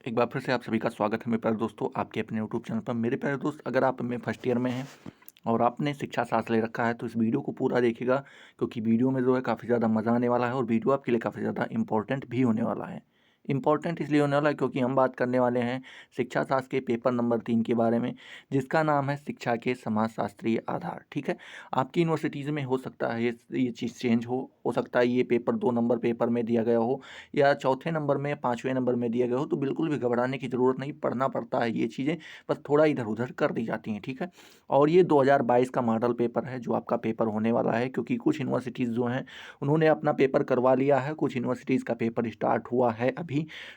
एक बार फिर से आप सभी का स्वागत है मेरे प्यारे दोस्तों आपके अपने यूट्यूब चैनल पर। मेरे प्यारे दोस्त, अगर आप में फर्स्ट ईयर में हैं और आपने शिक्षा शास्त्र ले रखा है तो इस वीडियो को पूरा देखिएगा, क्योंकि वीडियो में जो है काफ़ी ज़्यादा मज़ा आने वाला है और वीडियो आपके लिए काफ़ी ज़्यादा इंपॉर्टेंट भी होने वाला है। इंपॉर्टेंट इसलिए होने वाला है क्योंकि हम बात करने वाले हैं शिक्षा शास्त्र के पेपर नंबर 3 के बारे में, जिसका नाम है शिक्षा के समाजशास्त्रीय आधार। ठीक है, आपकी यूनिवर्सिटीज़ में हो सकता है ये चीज़ चेंज हो सकता है ये पेपर 2 नंबर पेपर में दिया गया हो या चौथे नंबर में, 5वें नंबर में दिया गया हो, तो बिल्कुल भी घबराने की ज़रूरत नहीं, पढ़ना पड़ता है ये चीज़ें, बस थोड़ा इधर-उधर कर दी जाती हैं, ठीक है? और ये 2022 का मॉडल पेपर है जो आपका पेपर होने वाला है, क्योंकि कुछ यूनिवर्सिटीज़ जो हैं, उन्होंने अपना पेपर करवा लिया है, कुछ यूनिवर्सिटीज़ का पेपर स्टार्ट हुआ है अभी,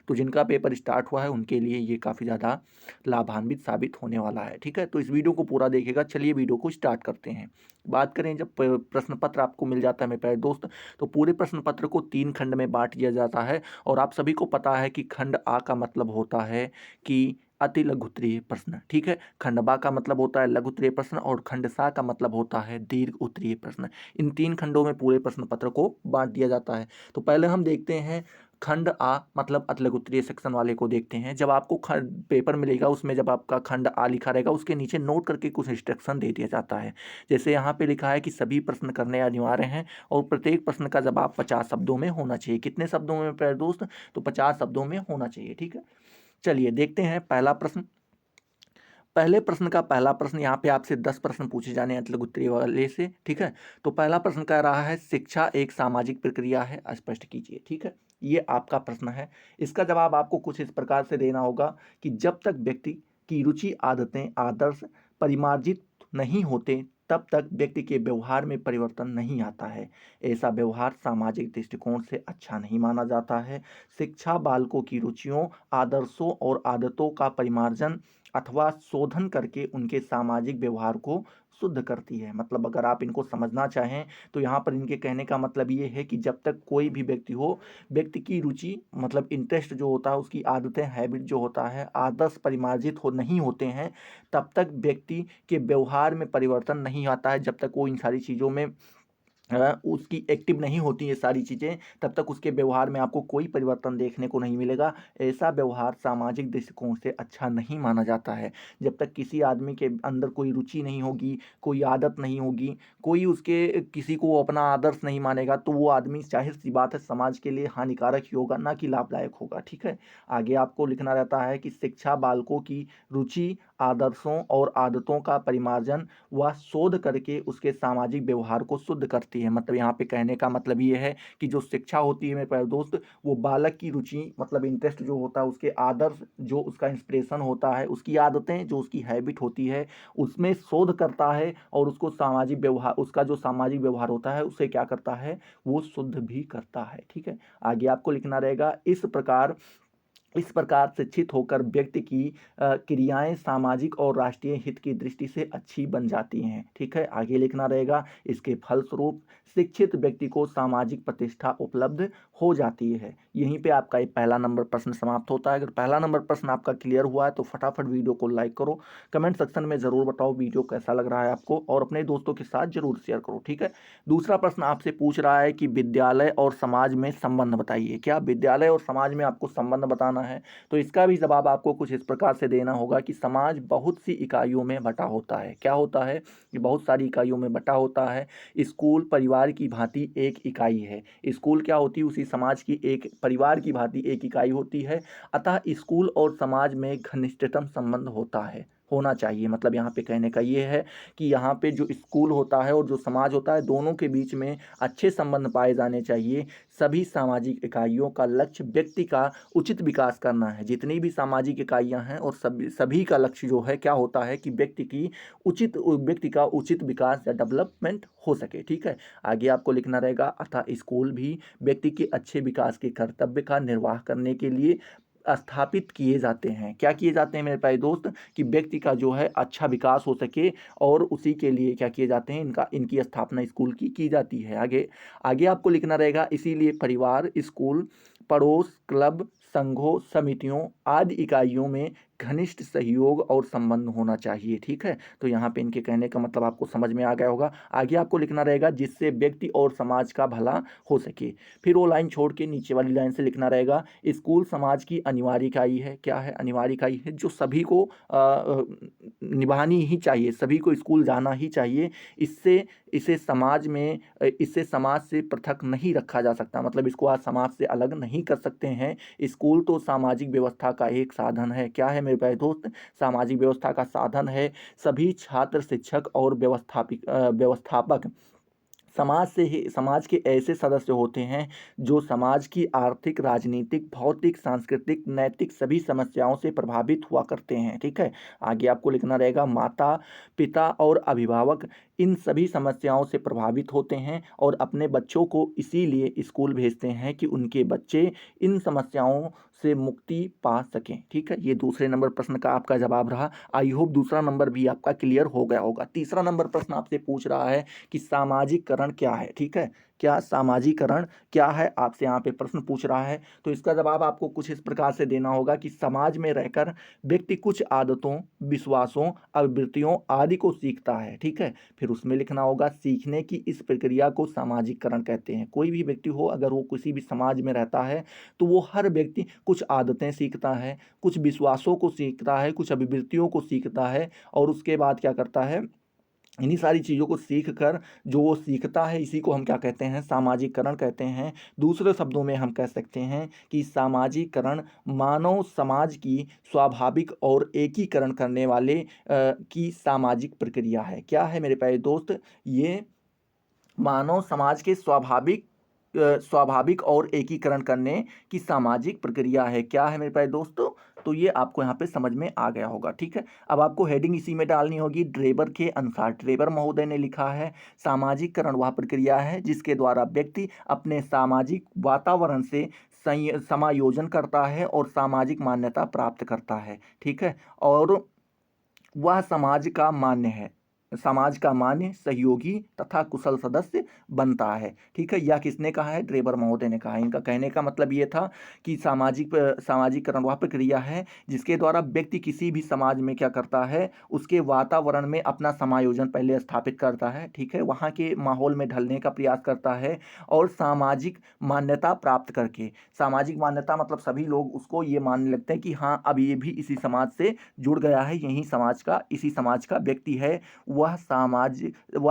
तो जिनका पेपर स्टार्ट हुआ है उनके लिए ये काफ़ी ज़्यादा लाभान्वित साबित होने वाला है, ठीक है? तो इस वीडियो को पूरा देखिएगा। चलिए वीडियो को स्टार्ट करते हैं। बात करें जब प्रश्न पत्र आपको मिल जाता है मेरे प्यारे दोस्त, तो पूरे प्रश्न पत्र को 3 खंड में बाँट दिया जाता है और आप सभी को पता है कि खंड आ का मतलब होता है कि अति लघु उत्तरीय प्रश्न, ठीक है? खंड बा का मतलब होता है लघु उत्तरीय प्रश्न और खंड सा का मतलब होता है दीर्घ उत्तरीय प्रश्न। इन 3 खंडों में पूरे प्रश्न पत्र को बाँट दिया जाता है। तो पहले हम देखते हैं खंड आ मतलब अति लघु उत्तरीय सेक्शन वाले को देखते हैं। जब आपको पेपर मिलेगा उसमें जब आपका खंड आ लिखा रहेगा उसके नीचे नोट करके कुछ इंस्ट्रक्शन दे दिया जाता है। जैसे यहाँ पे लिखा है कि सभी प्रश्न करने अनिवार्य हैं और प्रत्येक प्रश्न का जवाब 50 शब्दों में होना चाहिए। कितने शब्दों में प्यारे दोस्त? तो 50 शब्दों में होना चाहिए, ठीक है? चलिए देखते हैं पहला प्रश्न। पहले प्रश्न का पहला प्रश्न, यहाँ पे आपसे 10 प्रश्न पूछे जाने हैं मतलब उत्तरीय वाले से, ठीक है? तो पहला प्रश्न कह रहा है शिक्षा एक सामाजिक प्रक्रिया है, स्पष्ट कीजिए, ठीक है? ये आपका प्रश्न है। इसका जवाब आपको कुछ इस प्रकार से देना होगा कि जब तक व्यक्ति की रुचि, आदतें, आदर्श परिमार्जित नहीं होते, तब तक व्यक्ति के व्यवहार में परिवर्तन नहीं आता है। ऐसा व्यवहार सामाजिक दृष्टिकोण से अच्छा नहीं माना जाता है। शिक्षा बालकों की रुचियों, आदर्शों और आदतों का परिमार्जन अथवा शोधन करके उनके सामाजिक व्यवहार को शुद्ध करती है। मतलब अगर आप इनको समझना चाहें तो यहाँ पर इनके कहने का मतलब ये है कि जब तक कोई भी व्यक्ति हो, व्यक्ति की रुचि मतलब इंटरेस्ट जो होता है, उसकी आदतें, हैबिट जो होता है, आदर्श परिमार्जित हो नहीं होते हैं, तब तक व्यक्ति के व्यवहार में परिवर्तन नहीं आता है। जब तक वो इन सारी चीज़ों में उसकी एक्टिव नहीं होती ये सारी चीज़ें, तब तक उसके व्यवहार में आपको कोई परिवर्तन देखने को नहीं मिलेगा। ऐसा व्यवहार सामाजिक दृष्टिकोण से अच्छा नहीं माना जाता है। जब तक किसी आदमी के अंदर कोई रुचि नहीं होगी, कोई आदत नहीं होगी, कोई उसके किसी को वो अपना आदर्श नहीं मानेगा, तो वो आदमी ज़ाहिर-सी बात है समाज के लिए हानिकारक ही होगा, ना कि लाभदायक होगा, ठीक है? आगे आपको लिखना रहता है कि शिक्षा बालकों की रुचि, आदर्शों और आदतों का परिमार्जन व शोध करके उसके सामाजिक व्यवहार को शुद्ध करती है। मतलब यहाँ पे कहने का मतलब ये है कि जो शिक्षा होती है मेरे प्यारे दोस्त, वो बालक की रुचि मतलब इंटरेस्ट जो होता है, उसके आदर्श जो उसका इंस्पिरेशन होता है, उसकी आदतें जो उसकी हैबिट होती है, उसमें शोध करता है और उसको सामाजिक व्यवहार, उसका जो सामाजिक व्यवहार होता है उसे क्या करता है, वो शुद्ध भी करता है, ठीक है? आगे आपको लिखना रहेगा इस प्रकार शिक्षित होकर व्यक्ति की क्रियाएं सामाजिक और राष्ट्रीय हित की दृष्टि से अच्छी बन जाती हैं, ठीक है? आगे लिखना रहेगा इसके फलस्वरूप शिक्षित व्यक्ति को सामाजिक प्रतिष्ठा उपलब्ध हो जाती है। यहीं पे आपका ये पहला नंबर प्रश्न समाप्त होता है। अगर पहला नंबर प्रश्न आपका क्लियर हुआ है तो फटाफट वीडियो को लाइक करो, कमेंट सेक्शन में ज़रूर बताओ वीडियो कैसा लग रहा है आपको और अपने दोस्तों के साथ ज़रूर शेयर करो, ठीक है? दूसरा प्रश्न आपसे पूछ रहा है कि विद्यालय और समाज में संबंध बताइए। क्या विद्यालय और समाज में आपको संबंध बताना है? तो इसका भी जवाब आपको कुछ इस प्रकार से देना होगा कि समाज बहुत सी इकाइयों में बटा होता है। क्या होता है? ये बहुत सारी इकाइयों में बटा होता है। स्कूल परिवार की भांति एक इकाई है। स्कूल क्या होती है? उसी समाज की एक परिवार की भांति एक इकाई होती है। अतः स्कूल और समाज में घनिष्ठतम संबंध होता है, होना चाहिए। मतलब यहाँ पे कहने का ये है कि यहाँ पे जो स्कूल होता है और जो समाज होता है, दोनों के बीच में अच्छे संबंध पाए जाने चाहिए। सभी सामाजिक इकाइयों का लक्ष्य व्यक्ति का उचित विकास करना है। जितनी भी सामाजिक इकाइयाँ हैं और सभी सभी का लक्ष्य जो है क्या होता है कि व्यक्ति का उचित विकास या डेवलपमेंट हो सके, ठीक है? आगे आपको लिखना रहेगा अतः स्कूल भी व्यक्ति के अच्छे विकास के कर्तव्य का निर्वाह करने के लिए स्थापित किए जाते हैं। क्या किए जाते हैं मेरे प्यारे दोस्त? कि व्यक्ति का जो है अच्छा विकास हो सके और उसी के लिए क्या किए जाते हैं, इनकी स्थापना स्कूल की जाती है। आगे आगे आपको लिखना रहेगा इसीलिए परिवार, स्कूल, पड़ोस, क्लब, संघों, समितियों आदि इकाइयों में घनिष्ठ सहयोग और संबंध होना चाहिए। ठीक है, तो यहाँ पे इनके कहने का मतलब आपको समझ में आ गया होगा। आगे आपको लिखना रहेगा जिससे व्यक्ति और समाज का भला हो सके। फिर वो लाइन छोड़ के नीचे वाली लाइन से लिखना रहेगा स्कूल समाज की अनिवार्य इकाई है। क्या है? अनिवार्य इकाई है जो सभी को निभानी ही चाहिए, सभी को स्कूल जाना ही चाहिए। इससे इसे समाज में इससे समाज से पृथक नहीं रखा जा सकता, मतलब इसको आज समाज से अलग नहीं कर सकते हैं। स्कूल तो सामाजिक व्यवस्था का एक साधन है। क्या है मेरे प्यारे दोस्त? सामाजिक व्यवस्था का साधन है। सभी छात्र, शिक्षक और व्यवस्थापक समाज के ऐसे सदस्य होते हैं जो समाज की आर्थिक, राजनीतिक, भौतिक, सांस्कृतिक, नैतिक सभी समस्याओं से प्रभावित हुआ करते हैं। ठीक है, आगे आपको लिखना रहेगा माता पिता और अभिभावक इन सभी समस्याओं से प्रभावित होते हैं और अपने बच्चों को इसीलिए स्कूल भेजते हैं कि उनके बच्चे इन समस्याओं से मुक्ति पा सकें। ठीक है, ये दूसरे नंबर प्रश्न का आपका जवाब रहा। आई होप दूसरा नंबर भी आपका क्लियर हो गया होगा। तीसरा नंबर प्रश्न आपसे पूछ रहा है कि सामाजिकरण क्या है। ठीक है, क्या सामाजिकरण क्या है, आपसे यहाँ पे प्रश्न पूछ रहा है। तो इसका जवाब आपको कुछ इस प्रकार से देना होगा कि समाज में रहकर व्यक्ति कुछ आदतों, विश्वासों, आवृत्तियों आदि को सीखता है। ठीक है, फिर उसमें लिखना होगा सीखने की इस प्रक्रिया को सामाजिकरण कहते हैं। कोई भी व्यक्ति हो, अगर वो किसी भी समाज में रहता है तो वो हर व्यक्ति कुछ आदतें सीखता है, कुछ विश्वासों को सीखता है, कुछ अभिवृत्तियों को सीखता है और उसके बाद क्या करता है, इन्हीं सारी चीज़ों को सीख कर जो वो सीखता है इसी को हम क्या कहते हैं? सामाजिकरण कहते हैं। दूसरे शब्दों में हम कह सकते हैं कि सामाजिकरण मानव समाज की स्वाभाविक और एकीकरण करने वाले की सामाजिक प्रक्रिया है। क्या है मेरे प्यारे दोस्त? ये मानव समाज के स्वाभाविक और एकीकरण करने की सामाजिक प्रक्रिया है। क्या है मेरे प्यारे दोस्तों? तो ये आपको यहाँ पे समझ में आ गया होगा। ठीक है, अब आपको हेडिंग इसी में डालनी होगी। ड्रेबर के अनुसार, ड्रेबर महोदय ने लिखा है सामाजिकरण वह प्रक्रिया है जिसके द्वारा व्यक्ति अपने सामाजिक वातावरण से समायोजन करता है और सामाजिक मान्यता प्राप्त करता है। ठीक है, और वह समाज का मान्य, सहयोगी तथा कुशल सदस्य बनता है। ठीक है, यह किसने कहा है? ड्रेबर महोदय ने कहा है। इनका कहने का मतलब ये था कि सामाजिकरण वह प्रक्रिया है जिसके द्वारा व्यक्ति किसी भी समाज में क्या करता है, उसके वातावरण में अपना समायोजन पहले स्थापित करता है। ठीक है, वहाँ के माहौल में ढलने का प्रयास करता है और सामाजिक मान्यता प्राप्त करके, सामाजिक मान्यता मतलब सभी लोग उसको ये मानने लगते हैं कि हाँ अब ये भी इसी समाज से जुड़ गया है, इसी समाज का व्यक्ति है। वह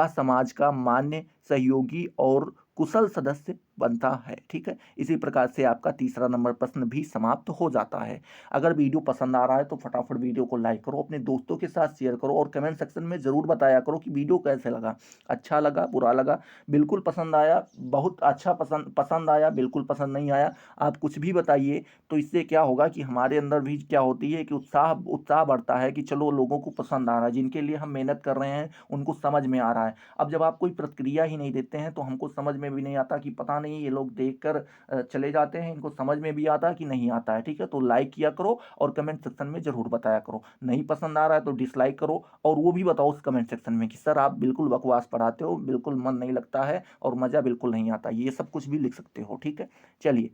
समाज का मान्य, सहयोगी और कुशल सदस्य बनता है। ठीक है, इसी प्रकार से आपका तीसरा नंबर प्रश्न भी समाप्त हो जाता है। अगर वीडियो पसंद आ रहा है तो फटाफट वीडियो को लाइक करो, अपने दोस्तों के साथ शेयर करो और कमेंट सेक्शन में ज़रूर बताया करो कि वीडियो कैसे लगा, अच्छा लगा, बुरा लगा, बिल्कुल पसंद आया, बहुत अच्छा पसंद आया, बिल्कुल पसंद नहीं आया, आप कुछ भी बताइए। तो इससे क्या होगा कि हमारे अंदर भी क्या होती है कि उत्साह बढ़ता है कि चलो लोगों को पसंद आ रहा है, जिनके लिए हम मेहनत कर रहे हैं उनको समझ में आ रहा है। अब जब आप कोई प्रतिक्रिया ही नहीं देते हैं तो हमको समझ में भी नहीं आता कि पता नहीं ये लोग देखकर चले जाते हैं, इनको समझ में भी आता है कि नहीं आता है। ठीक है, तो लाइक किया करो और कमेंट सेक्शन में ज़रूर बताया करो। नहीं पसंद आ रहा है तो डिसलाइक करो और वो भी बताओ उस कमेंट सेक्शन में कि सर आप बिल्कुल बकवास पढ़ाते हो, बिल्कुल मन नहीं लगता है और मज़ा बिल्कुल नहीं आता, ये सब कुछ भी लिख सकते हो। ठीक है, चलिए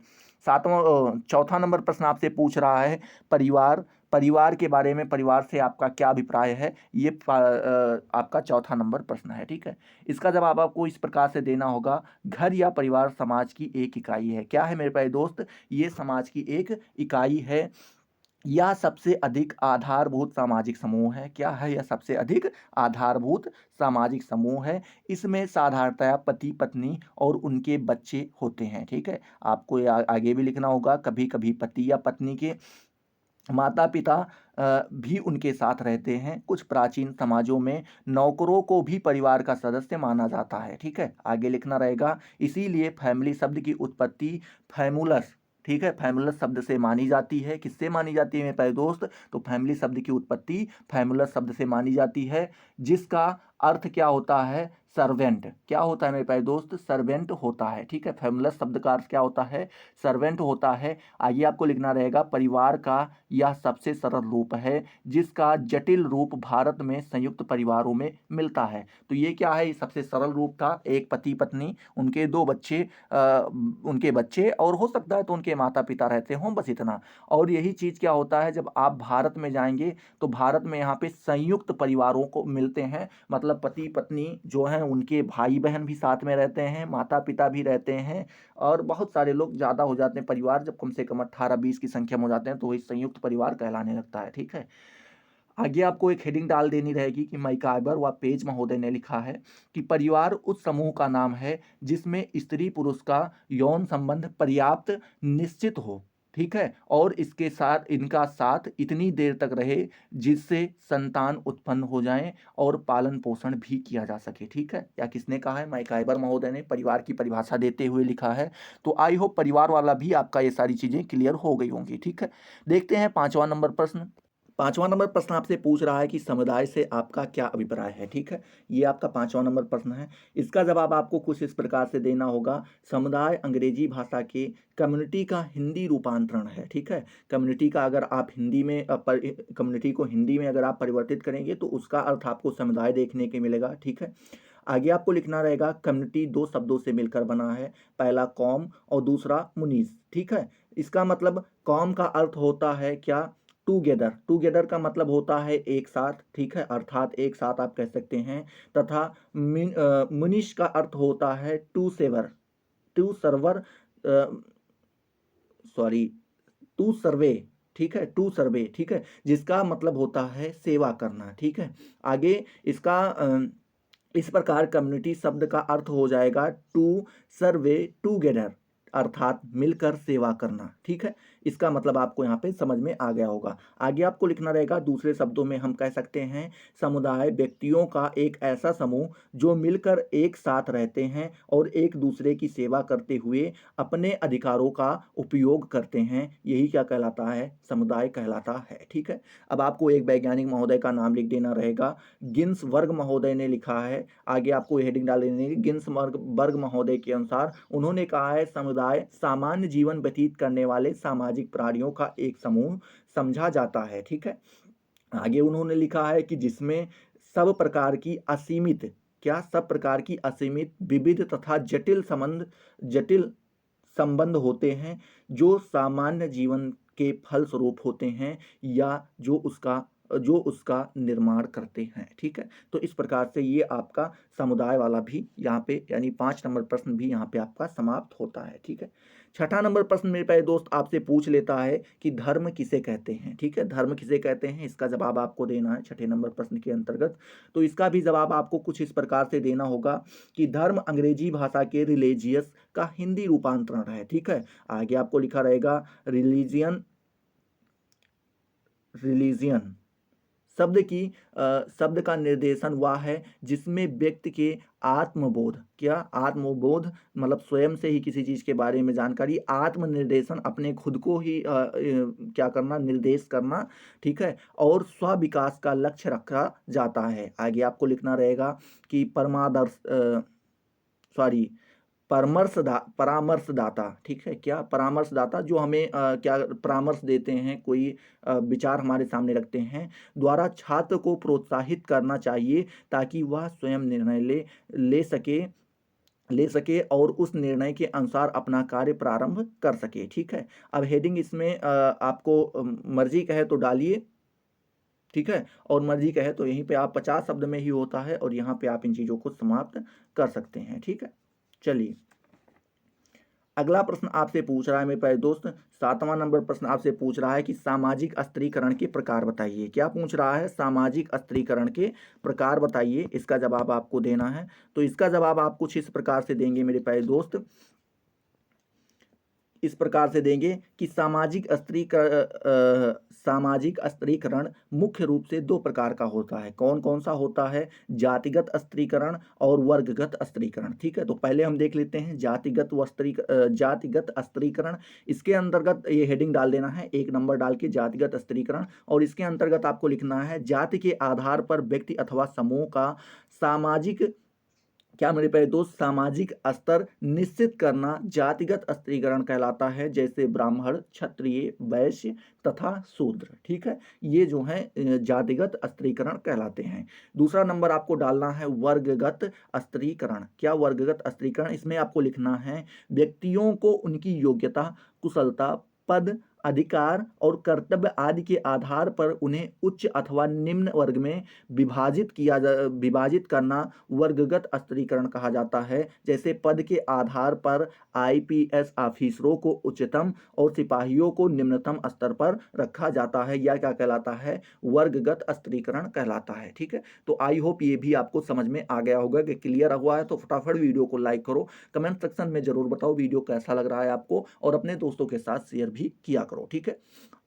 चौथा नंबर प्रश्न आपसे पूछ रहा है परिवार के बारे में, परिवार से आपका क्या अभिप्राय है, ये आपका चौथा नंबर प्रश्न है। ठीक है, इसका जवाब आपको इस प्रकार से देना होगा घर या परिवार समाज की एक इकाई है। क्या है मेरे प्यारे दोस्त? ये समाज की एक इकाई है। यह सबसे अधिक आधारभूत सामाजिक समूह है। क्या है? यह सबसे अधिक आधारभूत सामाजिक समूह है। इसमें साधारणतया पति पत्नी और उनके बच्चे होते हैं। ठीक है, आपको आगे भी लिखना होगा कभी कभी पति या पत्नी के माता पिता भी उनके साथ रहते हैं। कुछ प्राचीन समाजों में नौकरों को भी परिवार का सदस्य माना जाता है। ठीक है, आगे लिखना रहेगा इसीलिए फैमिली शब्द की उत्पत्ति फैमुलस, ठीक है, फैमुलस शब्द से मानी जाती है। किससे मानी जाती है मेरे प्यारे दोस्त? तो फैमिली शब्द की उत्पत्ति फैमुलस शब्द से मानी जाती है जिसका अर्थ क्या होता है? सर्वेंट। क्या होता है मेरे प्यारे दोस्त? सर्वेंट होता है, ठीक है। फेमलेस शब्द का अर्थ क्या होता है? सर्वेंट होता है। आइए आपको लिखना रहेगा, परिवार का यह सबसे सरल रूप है जिसका जटिल रूप भारत में संयुक्त परिवारों में मिलता है। तो ये क्या है? सबसे सरल रूप था, एक पति पत्नी, उनके दो बच्चे, उनके बच्चे, और हो सकता है तो उनके माता पिता रहते हों, बस इतना। और यही चीज़ क्या होता है, जब आप भारत में जाएंगे तो भारत में यहाँ पे संयुक्त परिवारों को मिलते हैं, मतलब पति पत्नी जो हैं उनके भाई बहन भी साथ में रहते हैं, माता पिता भी रहते हैं, और बहुत सारे लोग ज़्यादा हो जाते हैं। परिवार जब कम से कम 18-20 की संख्या में हो जाते हैं तो वही संयुक्त परिवार कहलाने लगता है, ठीक है। आगे आपको एक हेडिंग डाल देनी रहेगी कि मैकाइबर व पेज महोदय ने लिखा है कि परिवार उस समूह का नाम है जिसमें स्त्री पुरुष का यौन संबंध पर्याप्त निश्चित हो, ठीक है, और इसके साथ इनका साथ इतनी देर तक रहे जिससे संतान उत्पन्न हो जाएं और पालन पोषण भी किया जा सके, ठीक है। या किसने कहा है? मैकाइबर महोदय ने परिवार की परिभाषा देते हुए लिखा है। तो आई होप परिवार वाला भी आपका ये सारी चीजें क्लियर हो गई होंगी, ठीक है। देखते हैं 5वां नंबर प्रश्न। 5वां नंबर प्रश्न आपसे पूछ रहा है कि समुदाय से आपका क्या अभिप्राय है, ठीक है। ये आपका 5वां नंबर प्रश्न है। इसका जवाब आपको कुछ इस प्रकार से देना होगा। समुदाय अंग्रेजी भाषा के कम्युनिटी का हिंदी रूपांतरण है, ठीक है। कम्युनिटी का अगर आप हिंदी में कम्युनिटी को हिंदी में अगर आप परिवर्तित करेंगे तो उसका अर्थ आपको समुदाय देखने के मिलेगा, ठीक है। आगे आपको लिखना रहेगा, कम्युनिटी दो शब्दों से मिलकर बना है, पहला कौम और दूसरा मुनीस, ठीक है। इसका मतलब कौम का अर्थ होता है क्या? टूगेदर। टूगेदर का मतलब होता है एक साथ, ठीक है, अर्थात एक साथ आप कह सकते हैं। तथा मुनिश का अर्थ होता है to sever, to server, sorry, to survey, ठीक है, टू सर्वे, ठीक है, जिसका मतलब होता है सेवा करना, ठीक है। आगे इसका इस प्रकार कम्युनिटी शब्द का अर्थ हो जाएगा टू सर्वे टूगेदर, अर्थात मिलकर सेवा करना, ठीक है। इसका मतलब आपको यहाँ पे समझ में आ गया होगा। आगे आपको लिखना रहेगा, दूसरे शब्दों में हम कह सकते हैं समुदाय व्यक्तियों का एक ऐसा समूह जो मिलकर एक साथ रहते हैं और एक दूसरे की सेवा करते हुए अपने अधिकारों का उपयोग करते हैं, यही क्या कहलाता है? समुदाय कहलाता है, ठीक है। अब आपको एक वैज्ञानिक महोदय का नाम लिख देना रहेगा, गिन्सबर्ग महोदय ने लिखा है। आगे आपको हेडिंग डाल देनी है, गिन्सबर्ग महोदय के अनुसार उन्होंने कहा है समुदाय सामान्य जीवन व्यतीत करने वाले सामाजिक प्राणियों का एक समूह समझा जाता है, ठीक है। आगे उन्होंने लिखा है कि जिसमें सब प्रकार की असीमित, क्या? सब प्रकार की असीमित, विविध तथा जटिल संबंध होते हैं जो सामान्य जीवन के फलस्वरूप होते हैं या जो उसका निर्माण करते हैं, ठीक है। तो इस प्रकार से ये आपका समुदाय वाला भी यहाँ पे यानी 5 नंबर प्रश्न भी यहाँ पे आपका समाप्त होता है, ठीक है। 6ठा नंबर प्रश्न मेरे प्यारे दोस्त आपसे पूछ लेता है कि धर्म किसे कहते हैं, ठीक है। धर्म किसे कहते हैं, इसका जवाब आपको देना है 6ठे नंबर प्रश्न के अंतर्गत। तो इसका भी जवाब आपको कुछ इस प्रकार से देना होगा कि धर्म अंग्रेजी भाषा के रिलीजियस का हिंदी रूपांतरण है, ठीक है। आगे आपको लिखा रहेगा, रिलीजियन, रिलीजियन शब्द का निर्देशन वह है जिसमें व्यक्ति के आत्मबोध, क्या? आत्मबोध मतलब स्वयं से ही किसी चीज के बारे में जानकारी, आत्मनिर्देशन अपने खुद को ही क्या करना? निर्देश करना, ठीक है, और स्व विकास का लक्ष्य रखा जाता है। आगे आपको लिखना रहेगा कि सॉरी, परामर्शदाता, ठीक है, क्या? परामर्शदाता जो हमें क्या परामर्श देते हैं, कोई विचार हमारे सामने रखते हैं, द्वारा छात्र को प्रोत्साहित करना चाहिए ताकि वह स्वयं निर्णय ले सके और उस निर्णय के अनुसार अपना कार्य प्रारंभ कर सके, ठीक है। अब हेडिंग इसमें आपको मर्जी कहे तो डालिए, ठीक है, और मर्जी कहे तो यहीं पे आप 50 शब्द में ही होता है और यहाँ पे आप इन चीज़ों को समाप्त कर सकते हैं, ठीक है। चलिए, अगला प्रश्न आपसे पूछ रहा है मेरे प्यारे दोस्त, 7वां नंबर प्रश्न आपसे पूछ रहा है कि सामाजिक स्त्रीकरण के प्रकार बताइए। क्या पूछ रहा है? सामाजिक स्त्रीकरण के प्रकार बताइए, इसका जवाब आपको देना है। तो इसका जवाब आप कुछ इस प्रकार से देंगे मेरे प्यारे दोस्त, इस प्रकार से देंगे कि सामाजिक स्त्रीकरण मुख्य रूप से 2 प्रकार का होता है। कौन कौन सा होता है? जातिगत स्त्रीकरण और वर्गगत स्त्रीकरण, ठीक है। तो पहले हम देख लेते हैं जातिगत स्त्रीकरण। इसके अंतर्गत ये हेडिंग डाल देना है, 1 नंबर डाल के जातिगत स्त्रीकरण, और इसके अंतर्गत आपको लिखना है जाति के आधार पर व्यक्ति अथवा समूह का सामाजिक क्या मेरे प्यारे दोस्त, सामाजिक स्तर निश्चित करना जातिगत स्त्रीकरण कहलाता है, जैसे ब्राह्मण, क्षत्रिय, वैश्य तथा शूद्र। ठीक है, ये जो है जातिगत स्त्रीकरण कहलाते हैं। दूसरा नंबर आपको डालना है वर्गगत स्त्रीकरण। क्या वर्गगत स्त्रीकरण, इसमें आपको लिखना है व्यक्तियों को उनकी योग्यता, कुशलता, पद, अधिकार और कर्तव्य आदि के आधार पर उन्हें उच्च अथवा निम्न वर्ग में विभाजित करना वर्गगत स्त्रीकरण कहा जाता है। जैसे पद के आधार पर आईपीएस ऑफिसरों को उच्चतम और सिपाहियों को निम्नतम स्तर पर रखा जाता है। यह क्या कहलाता है? वर्गगत स्त्रीकरण कहलाता है। ठीक है, तो आई होप ये भी आपको समझ में आ गया होगा कि क्लियर हुआ है। तो फटाफट वीडियो को लाइक करो, कमेंट सेक्शन में जरूर बताओ वीडियो कैसा लग रहा है आपको, और अपने दोस्तों के साथ शेयर भी किया करो। ठीक है,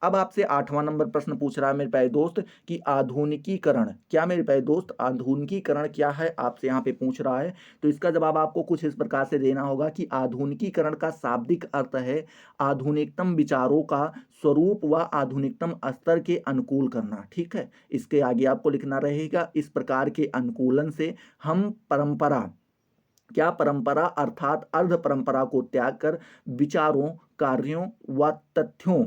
अब आपसे 8वां नंबर प्रश्न पूछ रहा है मेरे प्यारे दोस्त कि आधुनिकीकरण। क्या मेरे प्यारे दोस्त, आधुनिकीकरण क्या है, आपसे यहाँ पे पूछ रहा है। तो इसका जवाब आपको कुछ इस प्रकार से देना होगा कि आधुनिकीकरण का शाब्दिक अर्थ है आधुनिकतम विचारों का स्वरूप व आधुनिकतम स्तर के अनुकूल करना। ठीक है, इसके आगे आपको लिखना रहेगा इस प्रकार के अनुकूलन से हम परंपरा, क्या परंपरा अर्थात अर्ध परंपरा को त्याग कर विचारों, कार्यों व तथ्यों,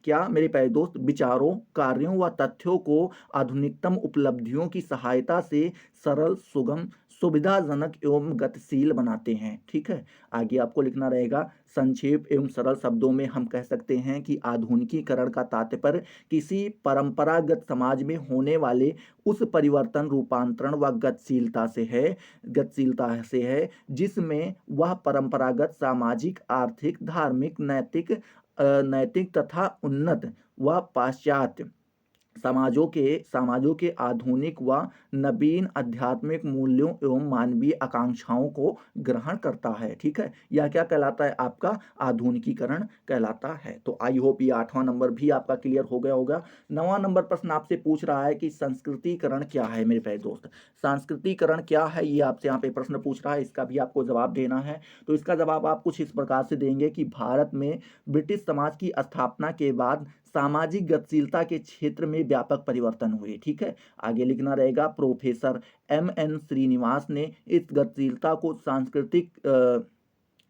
क्या मेरे प्यारे दोस्त, विचारों, कार्यों व तथ्यों को आधुनिकतम उपलब्धियों की सहायता से सरल, सुगम, सुविधाजनक एवं गतिशील बनाते हैं। ठीक है, आगे आपको लिखना रहेगा संक्षेप एवं सरल शब्दों में हम कह सकते हैं कि आधुनिकीकरण का तात्पर्य किसी परंपरागत समाज में होने वाले उस परिवर्तन, रूपांतरण व गतिशीलता से है जिसमें वह परंपरागत सामाजिक, आर्थिक, धार्मिक, नैतिक तथा उन्नत व पाश्चात्य समाजों के आधुनिक व नवीन आध्यात्मिक मूल्यों एवं मानवीय आकांक्षाओं को ग्रहण करता है। ठीक है, यह क्या कहलाता है? आपका आधुनिकीकरण कहलाता है। तो आई होप ये 8वां नंबर भी आपका क्लियर हो गया होगा। 9वां नंबर प्रश्न आपसे पूछ रहा है कि संस्कृतिकरण क्या है मेरे प्यारे दोस्त। सांस्कृतिकरण क्या है, ये आपसे यहाँ पे प्रश्न पूछ रहा है, इसका भी आपको जवाब देना है। तो इसका जवाब आप कुछ इस प्रकार से देंगे कि भारत में ब्रिटिश समाज की स्थापना के बाद सामाजिक गतिशीलता के क्षेत्र में व्यापक परिवर्तन हुए। ठीक है, आगे लिखना रहेगा प्रोफेसर एम.एन. श्रीनिवास ने इस गतिशीलता को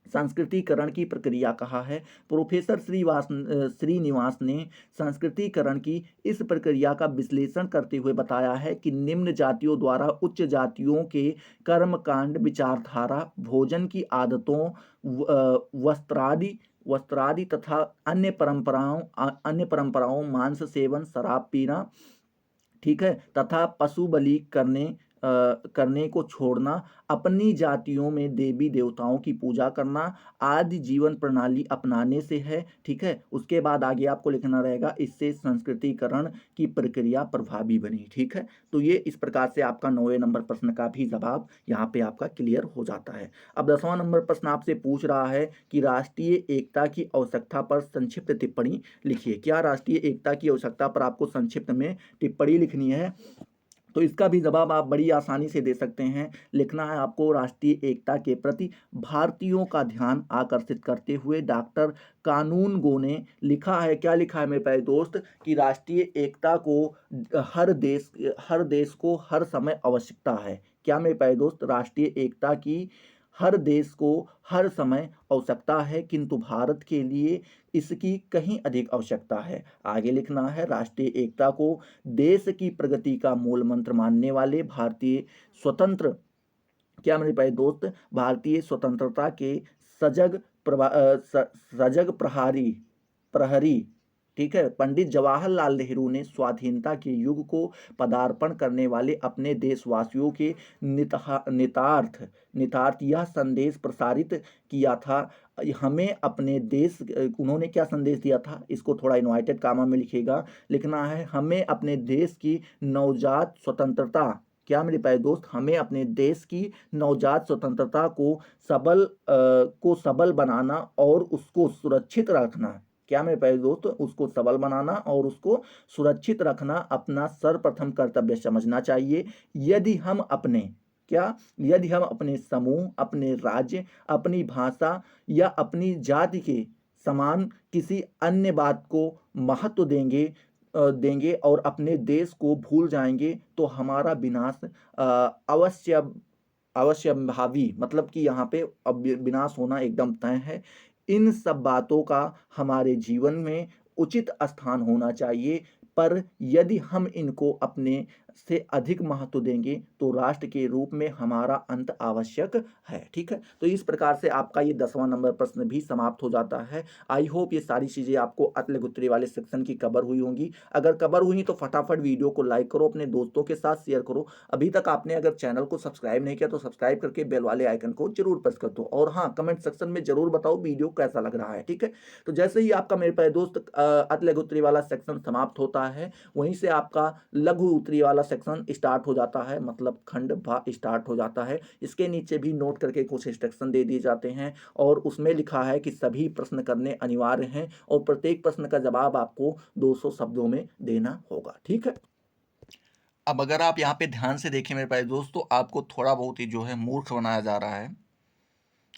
सांस्कृतिकरण की प्रक्रिया कहा है। प्रोफेसर श्रीनिवास ने सांस्कृतिकरण की इस प्रक्रिया का विश्लेषण करते हुए बताया है कि निम्न जातियों द्वारा उच्च जातियों के कर्मकांड, विचारधारा, भोजन की आदतों, वस्त्रादि तथा अन्य परंपराओं, मांस सेवन, शराब पीना, ठीक है, तथा पशु बलि करने को छोड़ना, अपनी जातियों में देवी देवताओं की पूजा करना आदि जीवन प्रणाली अपनाने से है। ठीक है, उसके बाद आगे आपको लिखना रहेगा इससे संस्कृतिकरण की प्रक्रिया प्रभावी बनी। ठीक है, तो ये इस प्रकार से आपका 9वें नंबर प्रश्न का भी जवाब यहाँ पे आपका क्लियर हो जाता है। अब 10वां नंबर प्रश्न आपसे पूछ रहा है कि राष्ट्रीय एकता की आवश्यकता पर संक्षिप्त टिप्पणी लिखिए। क्या राष्ट्रीय एकता की आवश्यकता पर आपको संक्षिप्त में टिप्पणी लिखनी है? तो इसका भी जवाब आप बड़ी आसानी से दे सकते हैं। लिखना है आपको राष्ट्रीय एकता के प्रति भारतीयों का ध्यान आकर्षित करते हुए डॉक्टर कानूनगो ने लिखा है। क्या लिखा है मेरे प्यारे दोस्त कि राष्ट्रीय एकता को हर देश को हर समय आवश्यकता है। क्या मेरे प्यारे दोस्त, राष्ट्रीय एकता की हर देश को हर समय आवश्यकता है, किंतु भारत के लिए इसकी कहीं अधिक आवश्यकता है। आगे लिखना है राष्ट्रीय एकता को देश की प्रगति का मूल मंत्र मानने वाले भारतीय स्वतंत्र, क्या मेरे भाई दोस्त, भारतीय स्वतंत्रता के सजग प्रहरी, ठीक है, पंडित जवाहरलाल नेहरू ने स्वाधीनता के युग को पदार्पण करने वाले अपने देशवासियों के नितार्थ यह संदेश प्रसारित किया था। हमें अपने देश, उन्होंने क्या संदेश दिया था, इसको थोड़ा इन्वर्टेड कामा में लिखिएगा। लिखना है हमें अपने देश की नवजात स्वतंत्रता, क्या मेरे प्यारे दोस्त, हमें अपने देश की नवजात स्वतंत्रता को सबल बनाना और उसको सुरक्षित रखना, क्या मेरे प्यारे दोस्त, उसको सबल बनाना और उसको सुरक्षित रखना अपना सर्वप्रथम कर्तव्य समझना चाहिए। यदि हम अपने समूह, अपने राज्य, अपनी भाषा या अपनी जाति के समान किसी अन्य बात को महत्व देंगे और अपने देश को भूल जाएंगे तो हमारा विनाश अवश्यंभावी मतलब कि यहाँ पे अब विनाश होना एकदम तय है। इन सब बातों का हमारे जीवन में उचित स्थान होना चाहिए, पर यदि हम इनको अपने से अधिक महत्व देंगे तो राष्ट्र के रूप में हमारा अंत आवश्यक है। ठीक है, तो इस प्रकार से आपका ये 10वां नंबर प्रश्न भी समाप्त हो जाता है। आई होप ये सारी चीज़ें आपको अतल गुत्थरी वाले सेक्शन की कवर हुई होंगी। अगर कवर हुई तो फटाफट वीडियो को लाइक करो, अपने दोस्तों के साथ शेयर करो। अभी तक आपने अगर चैनल को सब्सक्राइब नहीं किया तो सब्सक्राइब करके बेल वाले आइकन को जरूर प्रेस कर दो। और हाँ, कमेंट सेक्शन में जरूर बताओ वीडियो कैसा लग रहा है। ठीक है, तो जैसे ही आपका मेरे प्यारे दोस्त अतल गुत्थरी वाला सेक्शन समाप्त होता है, वहीं से आपका लघु उत्तरी वाला सेक्शन स्टार्ट हो जाता है, मतलब खंड भा स्टार्ट हो जाता है। इसके नीचे भी नोट करके कुछ इंस्ट्रक्शन दे दिए जाते हैं और उसमें लिखा है कि सभी प्रश्न करने अनिवार्य हैं और प्रत्येक प्रश्न का जवाब आपको 200 शब्दों में देना होगा। ठीक है, अब अगर आप यहाँ पे ध्यान से देखें मेरे प्यारे दोस्त, तो आपको थोड़ा बहुत ही जो है मूर्ख बनाया जा रहा है।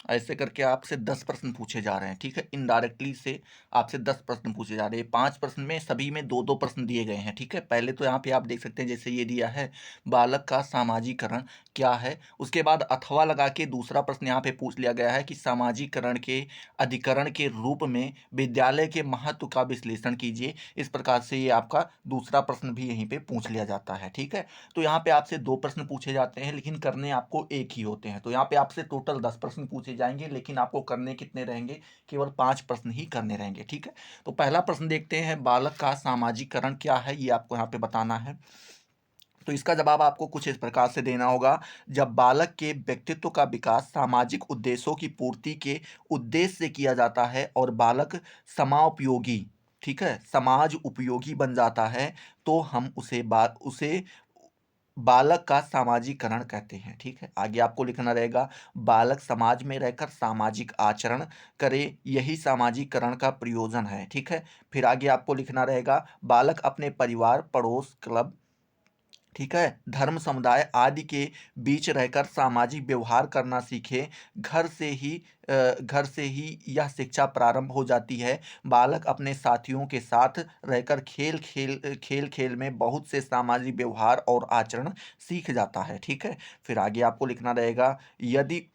ऐसे करके आपसे 10 प्रश्न पूछे जा रहे हैं। ठीक है, इनडायरेक्टली से आपसे 10 प्रश्न पूछे जा रहे हैं। 5 प्रश्न में सभी में 2-2 प्रश्न दिए गए हैं। ठीक है, पहले तो यहाँ पे आप देख सकते हैं, जैसे ये दिया है बालक का सामाजिकरण क्या है। उसके बाद अथवा लगा के दूसरा प्रश्न यहाँ पे पूछ लिया गया है कि सामाजिकरण के अधिकरण के रूप में विद्यालय के महत्व का विश्लेषण कीजिए। इस प्रकार से ये आपका दूसरा प्रश्न भी यहीं पे पूछ लिया जाता है। ठीक है, तो यहाँ पे आपसे 2 प्रश्न पूछे जाते हैं, लेकिन करने आपको एक ही होते हैं। तो यहाँ पे आपसे टोटल 10 प्रश्न पूछे जाएंगे, लेकिन आपको करने कितने रहेंगे? केवल 5 प्रश्न ही करने रहेंगे। ठीक है, तो पहला प्रश्न देखते हैं, बालक का सामाजिकरण क्या है, ये आपको यहाँ पे बताना है। तो इसका जवाब आपको कुछ इस प्रकार से देना होगा। जब बालक के व्यक्तित्व का विकास सामाजिक उद्देश्यों की पूर्ति के उद्देश्य से किया जाता है और बालक समाउपयोगी, ठीक है, समाज उपयोगी बन जाता है, तो हम उसे बालक का सामाजिकरण कहते हैं। ठीक है, आगे आपको लिखना रहेगा, बालक समाज में रहकर सामाजिक आचरण करे, यही सामाजिकरण का प्रयोजन है। ठीक है, फिर आगे आपको लिखना रहेगा, बालक अपने परिवार, पड़ोस, क्लब, ठीक है, धर्म, समुदाय आदि के बीच रहकर सामाजिक व्यवहार करना सीखे। घर से ही यह शिक्षा प्रारंभ हो जाती है। बालक अपने साथियों के साथ रहकर खेल खेल में बहुत से सामाजिक व्यवहार और आचरण सीख जाता है। ठीक है, फिर आगे आपको लिखना रहेगा, यदि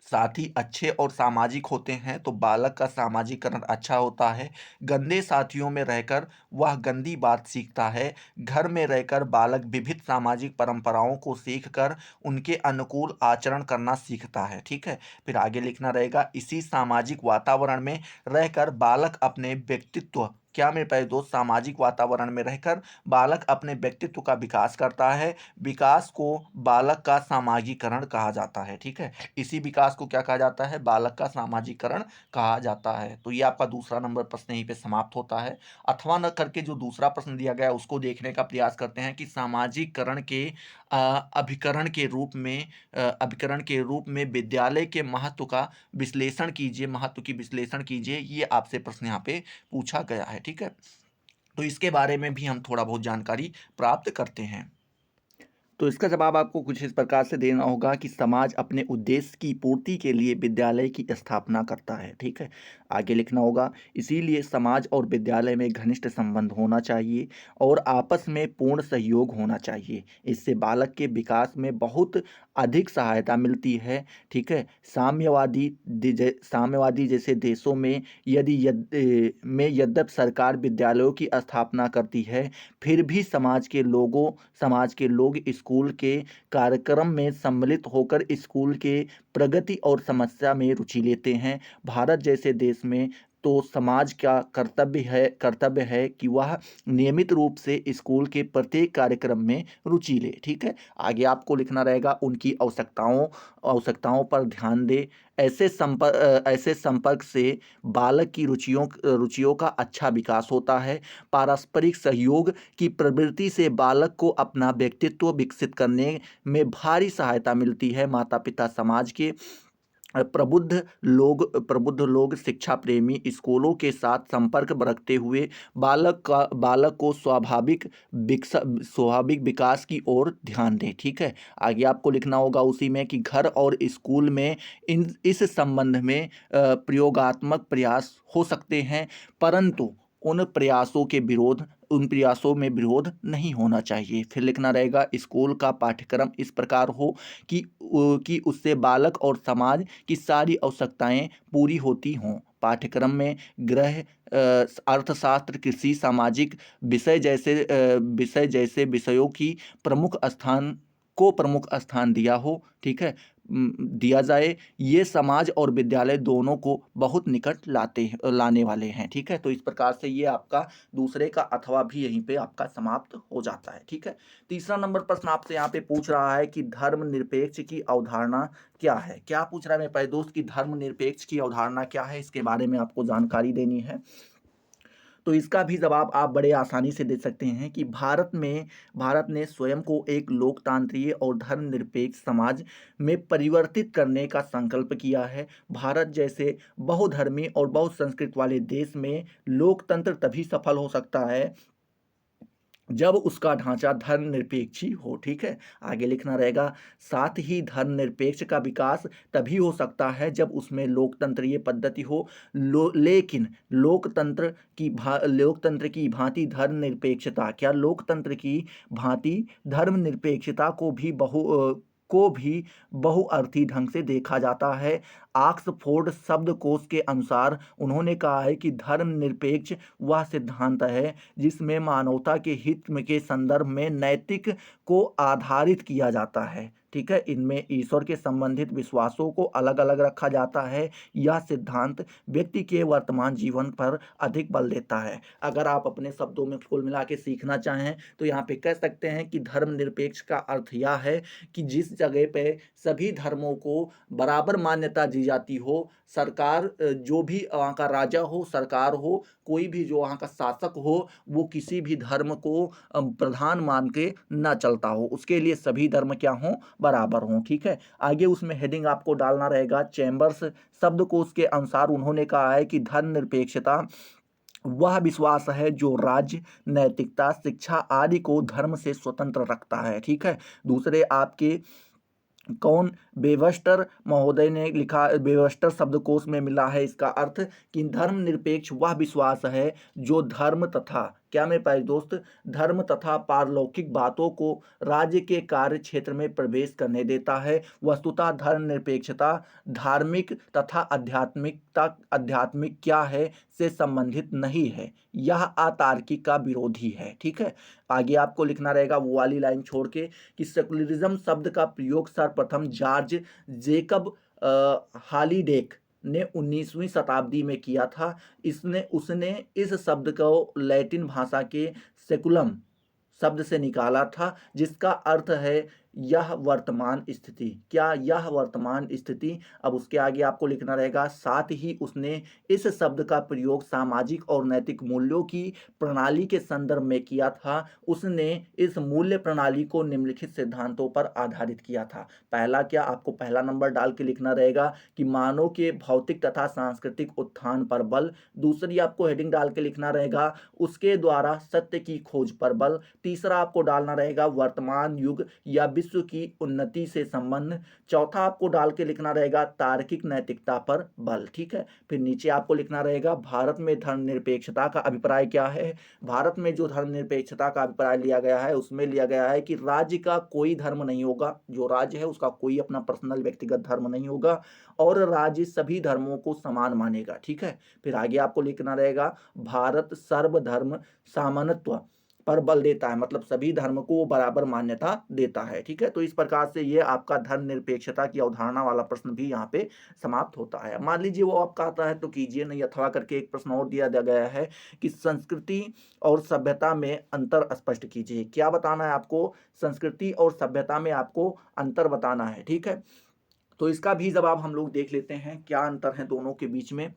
साथी अच्छे और सामाजिक होते हैं तो बालक का सामाजिकरण अच्छा होता है। गंदे साथियों में रहकर वह गंदी बात सीखता है। घर में रहकर बालक विविध सामाजिक परंपराओं को सीखकर उनके अनुकूल आचरण करना सीखता है। ठीक है, फिर आगे लिखना रहेगा, इसी सामाजिक वातावरण में रहकर बालक अपने व्यक्तित्व, क्या मेरे प्यारे दोस्त, सामाजिक वातावरण में रहकर बालक अपने व्यक्तित्व का विकास करता है। विकास को बालक का सामाजिकरण कहा जाता है। ठीक है, इसी विकास को क्या कहा जाता है? बालक का सामाजिकरण कहा जाता है। तो ये आपका दूसरा नंबर प्रश्न यहीं पे समाप्त होता है। अथवा न करके जो दूसरा प्रश्न दिया गया है उसको देखने का प्रयास करते हैं कि सामाजिकरण के अभिकरण के रूप में विद्यालय के महत्व का विश्लेषण कीजिए, महत्व की विश्लेषण कीजिए। ये आपसे प्रश्न यहाँ पे पूछा गया है। ठीक है, तो इसके बारे में भी हम थोड़ा बहुत जानकारी प्राप्त करते हैं। तो इसका जवाब आपको कुछ इस प्रकार से देना होगा कि समाज अपने उद्देश्य की पूर्ति के लिए विद्यालय की स्थापना करता है। ठीक है, आगे लिखना होगा, इसीलिए समाज और विद्यालय में घनिष्ठ संबंध होना चाहिए और आपस में पूर्ण सहयोग होना चाहिए। इससे बालक के विकास में बहुत अधिक सहायता मिलती है। ठीक है, साम्यवादी जैसे देशों में यद्यपि सरकार विद्यालयों की स्थापना करती है, फिर भी समाज के लोग स्कूल के कार्यक्रम में सम्मिलित होकर स्कूल के प्रगति और समस्या में रुचि लेते हैं। भारत जैसे देश में तो समाज का कर्तव्य है कि वह नियमित रूप से स्कूल के प्रत्येक कार्यक्रम में रुचि ले। ठीक है, आगे आपको लिखना रहेगा, उनकी आवश्यकताओं पर ध्यान दे। ऐसे संपर्क से बालक की रुचियों का अच्छा विकास होता है। पारस्परिक सहयोग की प्रवृत्ति से बालक को अपना व्यक्तित्व विकसित करने में भारी सहायता मिलती है। माता पिता समाज के प्रबुद्ध लोग शिक्षा प्रेमी स्कूलों के साथ संपर्क रखते हुए बालक को स्वाभाविक विकास की ओर ध्यान दें। ठीक है, आगे आपको लिखना होगा उसी में कि घर और स्कूल में इस संबंध में प्रयोगात्मक प्रयास हो सकते हैं, परंतु उन प्रयासों में विरोध नहीं होना चाहिए। फिर लिखना रहेगा स्कूल का पाठ्यक्रम इस प्रकार हो कि उससे बालक और समाज की सारी आवश्यकताएं पूरी होती हों। पाठ्यक्रम में गृह अर्थशास्त्र, कृषि, सामाजिक विषय जैसे विषयों की प्रमुख स्थान दिया हो, ठीक है, दिया जाए। ये समाज और विद्यालय दोनों को बहुत निकट लाने वाले हैं, ठीक है। तो इस प्रकार से ये आपका दूसरे का अथवा भी यहीं पे आपका समाप्त हो जाता है, ठीक है। तीसरा नंबर प्रश्न आपसे यहाँ पे पूछ रहा है कि धर्मनिरपेक्ष की अवधारणा क्या है। क्या पूछ रहा है मेरे प्यारे दोस्त कि धर्मनिरपेक्ष की अवधारणा क्या है, इसके बारे में आपको जानकारी देनी है। तो इसका भी जवाब आप बड़े आसानी से दे सकते हैं कि भारत ने स्वयं को एक लोकतांत्रिक और धर्मनिरपेक्ष समाज में परिवर्तित करने का संकल्प किया है। भारत जैसे बहुधर्मी और बहुसंस्कृत वाले देश में लोकतंत्र तभी सफल हो सकता है जब उसका ढांचा धर्मनिरपेक्ष ही हो, ठीक है। आगे लिखना रहेगा साथ ही धर्मनिरपेक्ष का विकास तभी हो सकता है जब उसमें लोकतंत्रीय पद्धति हो। लेकिन लोकतंत्र की भांति धर्मनिरपेक्षता को भी बहुअर्थी ढंग से देखा जाता है। ऑक्सफोर्ड शब्दकोश के अनुसार उन्होंने कहा है कि धर्मनिरपेक्ष वह सिद्धांत है जिसमें मानवता के हित के संदर्भ में नैतिक को आधारित किया जाता है, ठीक है। इनमें ईश्वर के संबंधित विश्वासों को अलग अलग रखा जाता है। यह सिद्धांत व्यक्ति के वर्तमान जीवन पर अधिक बल देता है। अगर आप अपने शब्दों में कुल मिला के सीखना चाहें तो यहाँ पे कह सकते हैं कि धर्मनिरपेक्ष का अर्थ यह है कि जिस जगह पे सभी धर्मों को बराबर मान्यता दी जाती हो, सरकार जो भी वहाँ का राजा हो, सरकार हो, कोई भी जो वहाँ का शासक हो, वो किसी भी धर्म को प्रधान मान के न चलता हो, उसके लिए सभी धर्म क्या हों, बराबर हों, ठीक है। आगे उसमें हेडिंग आपको डालना रहेगा चैम्बर्स शब्दकोश के अनुसार उन्होंने कहा है कि धर्मनिरपेक्षता वह विश्वास है जो राज्य, नैतिकता, शिक्षा आदि को धर्म से स्वतंत्र रखता है, ठीक है। दूसरे आपके कौन बेवस्टर महोदय ने लिखा, बेवस्टर शब्दकोश में मिला है इसका अर्थ कि धर्मनिरपेक्ष वह विश्वास है जो धर्म तथा क्या मेरे प्यारे दोस्त धर्म तथा पारलौकिक बातों को राज्य के कार्य क्षेत्र में प्रवेश करने देता है। वस्तुतः धर्मनिरपेक्षता धार्मिक तथा आध्यात्मिक क्या है से संबंधित नहीं है, यह अतार्किक का विरोधी है, ठीक है। आगे आपको लिखना रहेगा वो वाली लाइन छोड़ के कि सेकुलरिज्म शब्द का प्रयोग सर्वप्रथम जॉर्ज जेकब हॉलीडेक ने 19वीं शताब्दी में किया था। उसने इस शब्द को लैटिन भाषा के सेकुलम शब्द से निकाला था जिसका अर्थ है यह वर्तमान स्थिति। क्या यह वर्तमान स्थिति। अब उसके आगे आपको लिखना रहेगा साथ ही उसने इस शब्द का प्रयोग सामाजिक और नैतिक मूल्यों की प्रणाली के संदर्भ में किया था। उसने इस मूल्य प्रणाली को निम्नलिखित सिद्धांतों पर आधारित किया था। पहला क्या, आपको पहला नंबर डाल के लिखना रहेगा कि मानव के भौतिक तथा सांस्कृतिक उत्थान पर बल। दूसरी आपको हेडिंग डाल के लिखना रहेगा उसके द्वारा सत्य की खोज पर बल। तीसरा आपको डालना रहेगा वर्तमान युग या विश्व की उन्नति से संबंध। चौथा आपको डाल के लिखना रहेगा तार्किक नैतिकता पर बल, ठीक है। फिर नीचे आपको लिखना रहेगा भारत में धर्मनिरपेक्षता का अभिप्राय क्या है। भारत में जो धर्मनिरपेक्षता का अभिप्राय लिया गया है उसमें लिया गया है कि राज्य का कोई धर्म नहीं होगा, जो राज्य है उसका कोई अपना पर्सनल व्यक्तिगत धर्म नहीं होगा और राज्य सभी धर्मों को समान मानेगा, ठीक है। फिर आगे आपको लिखना रहेगा भारत सर्वधर्म सामनत्व पर बल देता है, मतलब सभी धर्म को बराबर मान्यता देता है, ठीक है। तो इस प्रकार से ये आपका धर्मनिरपेक्षता की अवधारणा वाला प्रश्न भी यहाँ पे समाप्त होता है। मान लीजिए वो आपका आता है तो कीजिए, नहीं अथवा करके एक प्रश्न और दिया गया है कि संस्कृति और सभ्यता में अंतर स्पष्ट कीजिए। क्या बताना है आपको, संस्कृति और सभ्यता में आपको अंतर बताना है, ठीक है। तो इसका भी जवाब हम लोग देख लेते हैं क्या अंतर है दोनों के बीच में,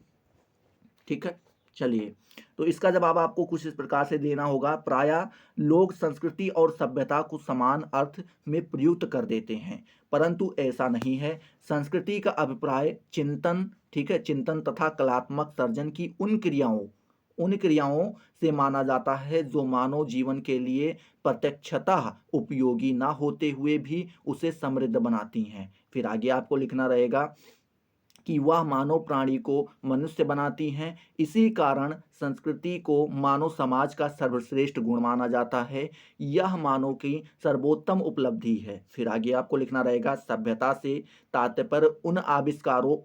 ठीक है। चलिए, तो इसका जवाब आपको कुछ इस प्रकार से देना होगा। प्रायः लोग संस्कृति और सभ्यता को समान अर्थ में प्रयुक्त कर देते हैं, परंतु ऐसा नहीं है। संस्कृति का अभिप्राय चिंतन, ठीक है, चिंतन तथा कलात्मक सर्जन की उन क्रियाओं से माना जाता है जो मानव जीवन के लिए प्रत्यक्षतः उपयोगी ना होते हुए भी उसे समृद्ध बनाती हैं। फिर आगे आपको लिखना रहेगा कि वह मानव प्राणी को मनुष्य बनाती हैं। इसी कारण संस्कृति को मानव समाज का सर्वश्रेष्ठ गुण माना जाता है। यह मानव की सर्वोत्तम उपलब्धि है। फिर आगे आपको लिखना रहेगा, सभ्यता से तात्पर्य उन आविष्कारों,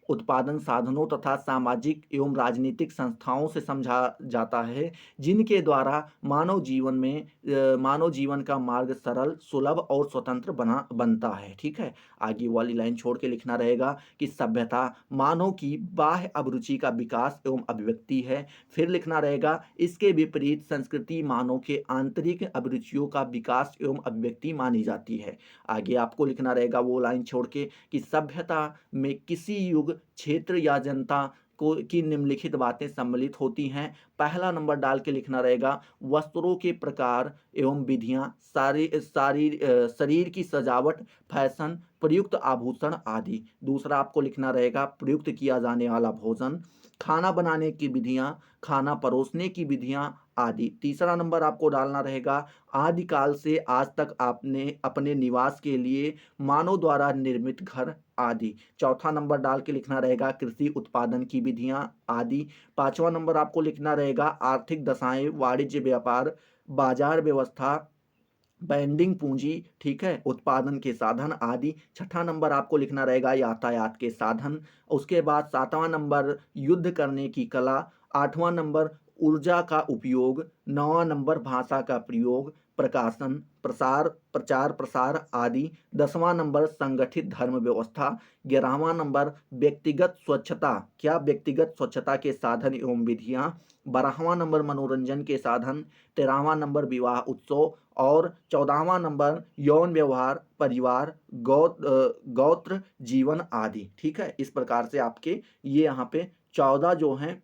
उत्पादन साधनों तथा सामाजिक एवं राजनीतिक संस्थाओं से समझा जाता है जिनके द्वारा मानव जीवन का मार्ग सरल, सुलभ और स्वतंत्र बनता है। ठीक है, आगे वाली लाइन छोड़ के लिखना रहेगा कि सभ्यता मानव की बाह्य अभिरुचि का विकास एवं अभिव्यक्ति है। फिर लिखना रहेगा, इसके विपरीत संस्कृति मानव के आंतरिक अभिरुचियों का विकास एवं अभिव्यक्ति मानी जाती है। आगे आपको लिखना रहेगा वो लाइन छोड़ के कि सभ्यता में किसी युग, क्षेत्र या जनता को की निम्नलिखित बातें सम्मिलित होती हैं। पहला नंबर डाल के लिखना रहेगा, वस्त्रों के प्रकार एवं विधियां, शरीर की सजावट, फैशन, प्रयुक्त आभूषण आदि। दूसरा आपको लिखना रहेगा, प्रयुक्त किया जाने वाला भोजन, खाना बनाने की विधियां, खाना परोसने की विधियां आदि। तीसरा नंबर आपको डालना रहेगा, आदिकाल से आज तक आपने अपने निवास के लिए मानव द्वारा निर्मित घर आदि। चौथा नंबर डाल के लिखना रहेगा, कृषि उत्पादन की विधियां आदि। पांचवा नंबर आपको लिखना रहेगा, आर्थिक दशाएं, वाणिज्य व्यापार, बाजार व्यवस्था, बैंडिंग पूंजी, ठीक है, उत्पादन के साधन आदि। छठा नंबर आपको लिखना रहेगा, यातायात के साधन। उसके बाद सातवां नंबर, युद्ध करने की कला। आठवां नंबर, ऊर्जा का उपयोग। नौवां नंबर, भाषा का प्रयोग, प्रकाशन, प्रचार प्रसार आदि। 10वां नंबर, संगठित धर्म व्यवस्था। 11वां नंबर, व्यक्तिगत स्वच्छता, क्या व्यक्तिगत स्वच्छता के साधन एवं विधियां। 12वां नंबर, मनोरंजन के साधन। 13वां नंबर, विवाह उत्सव। और 14वां नंबर, यौन व्यवहार, परिवार, गौत्र जीवन आदि। ठीक है, इस प्रकार से आपके ये यहाँ पे 14 जो हैं,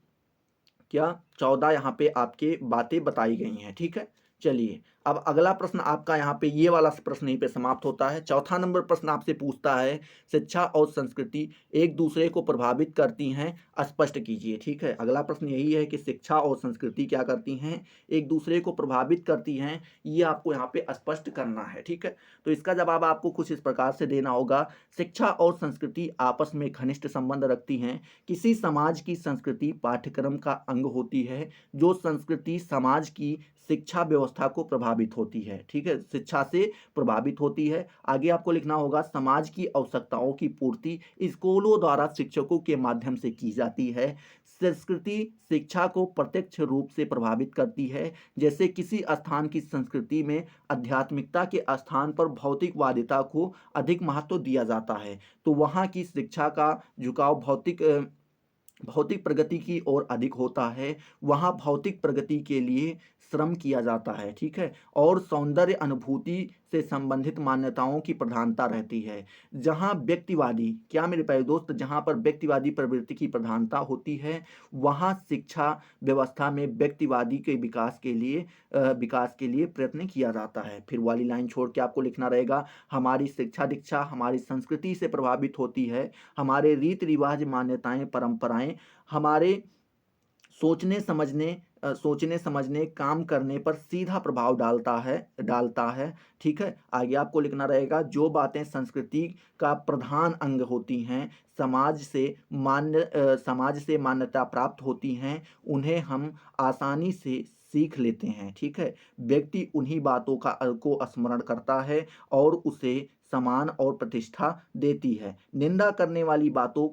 क्या 14 यहाँ पे आपके बातें बताई गई हैं। ठीक है, चलिए अब अगला प्रश्न आपका यहाँ पे ये वाला प्रश्न यहीं पे समाप्त होता है। चौथा नंबर प्रश्न आपसे पूछता है, शिक्षा और संस्कृति एक दूसरे को प्रभावित करती हैं, स्पष्ट कीजिए। ठीक है, अगला प्रश्न यही है कि शिक्षा और संस्कृति क्या करती हैं, एक दूसरे को प्रभावित करती हैं, ये आपको यहाँ पे स्पष्ट करना है। ठीक है, तो इसका जवाब आपको कुछ इस प्रकार से देना होगा, शिक्षा और संस्कृति आपस में घनिष्ठ संबंध रखती हैं। किसी समाज की संस्कृति पाठ्यक्रम का अंग होती है। जो संस्कृति समाज की शिक्षा व्यवस्था को प्रभावित होती है, ठीक है, शिक्षा से प्रभावित होती है। आगे आपको लिखना होगा, समाज की आवश्यकताओं की पूर्ति स्कूलों द्वारा शिक्षकों के माध्यम से की जाती है। संस्कृति शिक्षा को प्रत्यक्ष रूप से प्रभावित करती है। जैसे किसी स्थान की संस्कृति में आध्यात्मिकता के स्थान पर भौतिकवादिता को अधिक महत्व दिया जाता है, तो वहाँ की शिक्षा का झुकाव भौतिक प्रगति की ओर अधिक होता है। वहाँ भौतिक प्रगति के लिए श्रम किया जाता है। ठीक है, और सौंदर्य अनुभूति से संबंधित मान्यताओं की प्रधानता रहती है। जहाँ व्यक्तिवादी, क्या मेरे प्यारे दोस्त, जहाँ पर व्यक्तिवादी प्रवृत्ति की प्रधानता होती है, वहाँ शिक्षा व्यवस्था में व्यक्तिवादी के विकास के लिए प्रयत्न किया जाता है। फिर वाली लाइन छोड़ के आपको लिखना रहेगा, हमारी शिक्षा दीक्षा हमारी संस्कृति से प्रभावित होती है। हमारे रीति रिवाज, मान्यताएं, परंपराएं हमारे सोचने समझने काम करने पर सीधा प्रभाव डालता है। ठीक है, आगे आपको लिखना रहेगा, जो बातें संस्कृति का प्रधान अंग होती हैं, समाज से मान्यता प्राप्त होती हैं, उन्हें हम आसानी से सीख लेते हैं। ठीक है, व्यक्ति उन्हीं बातों को स्मरण करता है और उसे सम्मान और प्रतिष्ठा देती है। निंदा करने वाली बातों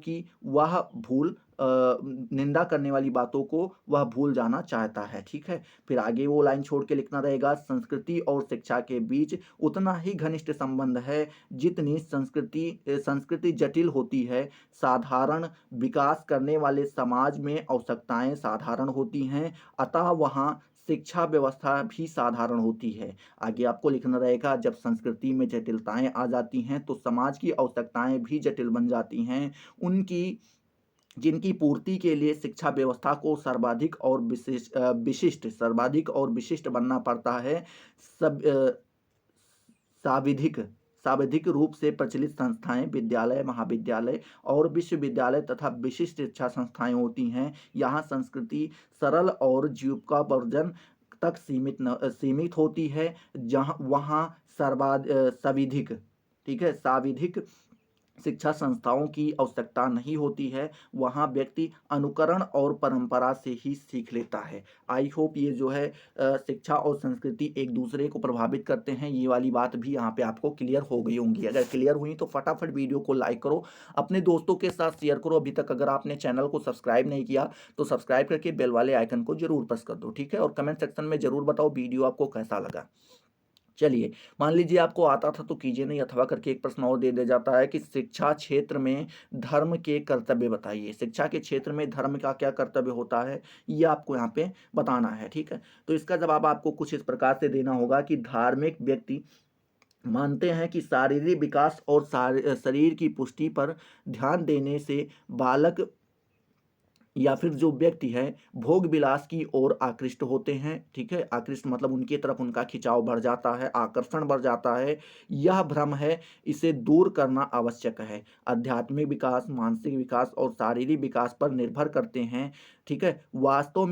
को वह भूल जाना चाहता है। ठीक है, फिर आगे वो लाइन छोड़ के लिखना रहेगा, संस्कृति और शिक्षा के बीच उतना ही घनिष्ठ संबंध है जितनी संस्कृति जटिल होती है। साधारण विकास करने वाले समाज में आवश्यकताएं साधारण होती हैं, अतः वहाँ शिक्षा व्यवस्था भी साधारण होती है। आगे आपको लिखना रहेगा, जब संस्कृति में जटिलताएं आ जाती हैं तो समाज की आवश्यकताएं भी जटिल बन जाती हैं। जिनकी पूर्ति के लिए शिक्षा व्यवस्था को सर्वाधिक और विशिष्ट बनना पड़ता है। सब साविधिक रूप से प्रचलित संस्थाएं विद्यालय, महाविद्यालय और विश्वविद्यालय तथा विशिष्ट शिक्षा संस्थाएं होती हैं। यहाँ संस्कृति सरल और जीविकोपार्जन तक सीमित होती है। जहाँ वहाँ साविधिक, ठीक है, साविधिक शिक्षा संस्थाओं की आवश्यकता नहीं होती है, वहाँ व्यक्ति अनुकरण और परंपरा से ही सीख लेता है। आई होप ये जो है शिक्षा और संस्कृति एक दूसरे को प्रभावित करते हैं, ये वाली बात भी यहाँ पे आपको क्लियर हो गई होंगी। अगर क्लियर हुई तो फटाफट वीडियो को लाइक करो, अपने दोस्तों के साथ शेयर करो। अभी तक अगर आपने चैनल को सब्सक्राइब नहीं किया तो सब्सक्राइब करके बेल वाले आइकन को जरूर प्रेस कर दो, ठीक है। और कमेंट सेक्शन में जरूर बताओ वीडियो आपको कैसा लगा। चलिए, मान लीजिए आपको आता था तो कीजिए नहीं, अथवा करके एक प्रश्न और दे दिया जाता है कि शिक्षा क्षेत्र में धर्म के कर्तव्य बताइए। शिक्षा के क्षेत्र में धर्म का क्या कर्तव्य होता है, ये आपको यहाँ पे बताना है, ठीक है। तो इसका जवाब आपको कुछ इस प्रकार से देना होगा कि धार्मिक व्यक्ति मानते हैं कि शारीरिक विकास और शरीर की पुष्टि पर ध्यान देने से बालक या फिर जो व्यक्ति है भोग विलास की ओर आकृष्ट होते हैं, ठीक है। आकृष्ट मतलब उनकी तरफ उनका खिंचाव बढ़ जाता है, आकर्षण बढ़ जाता है। यह भ्रम है, इसे दूर करना आवश्यक है। आध्यात्मिक विकास, मानसिक विकास और शारीरिक विकास पर निर्भर करते हैं, ठीक है। वास्तव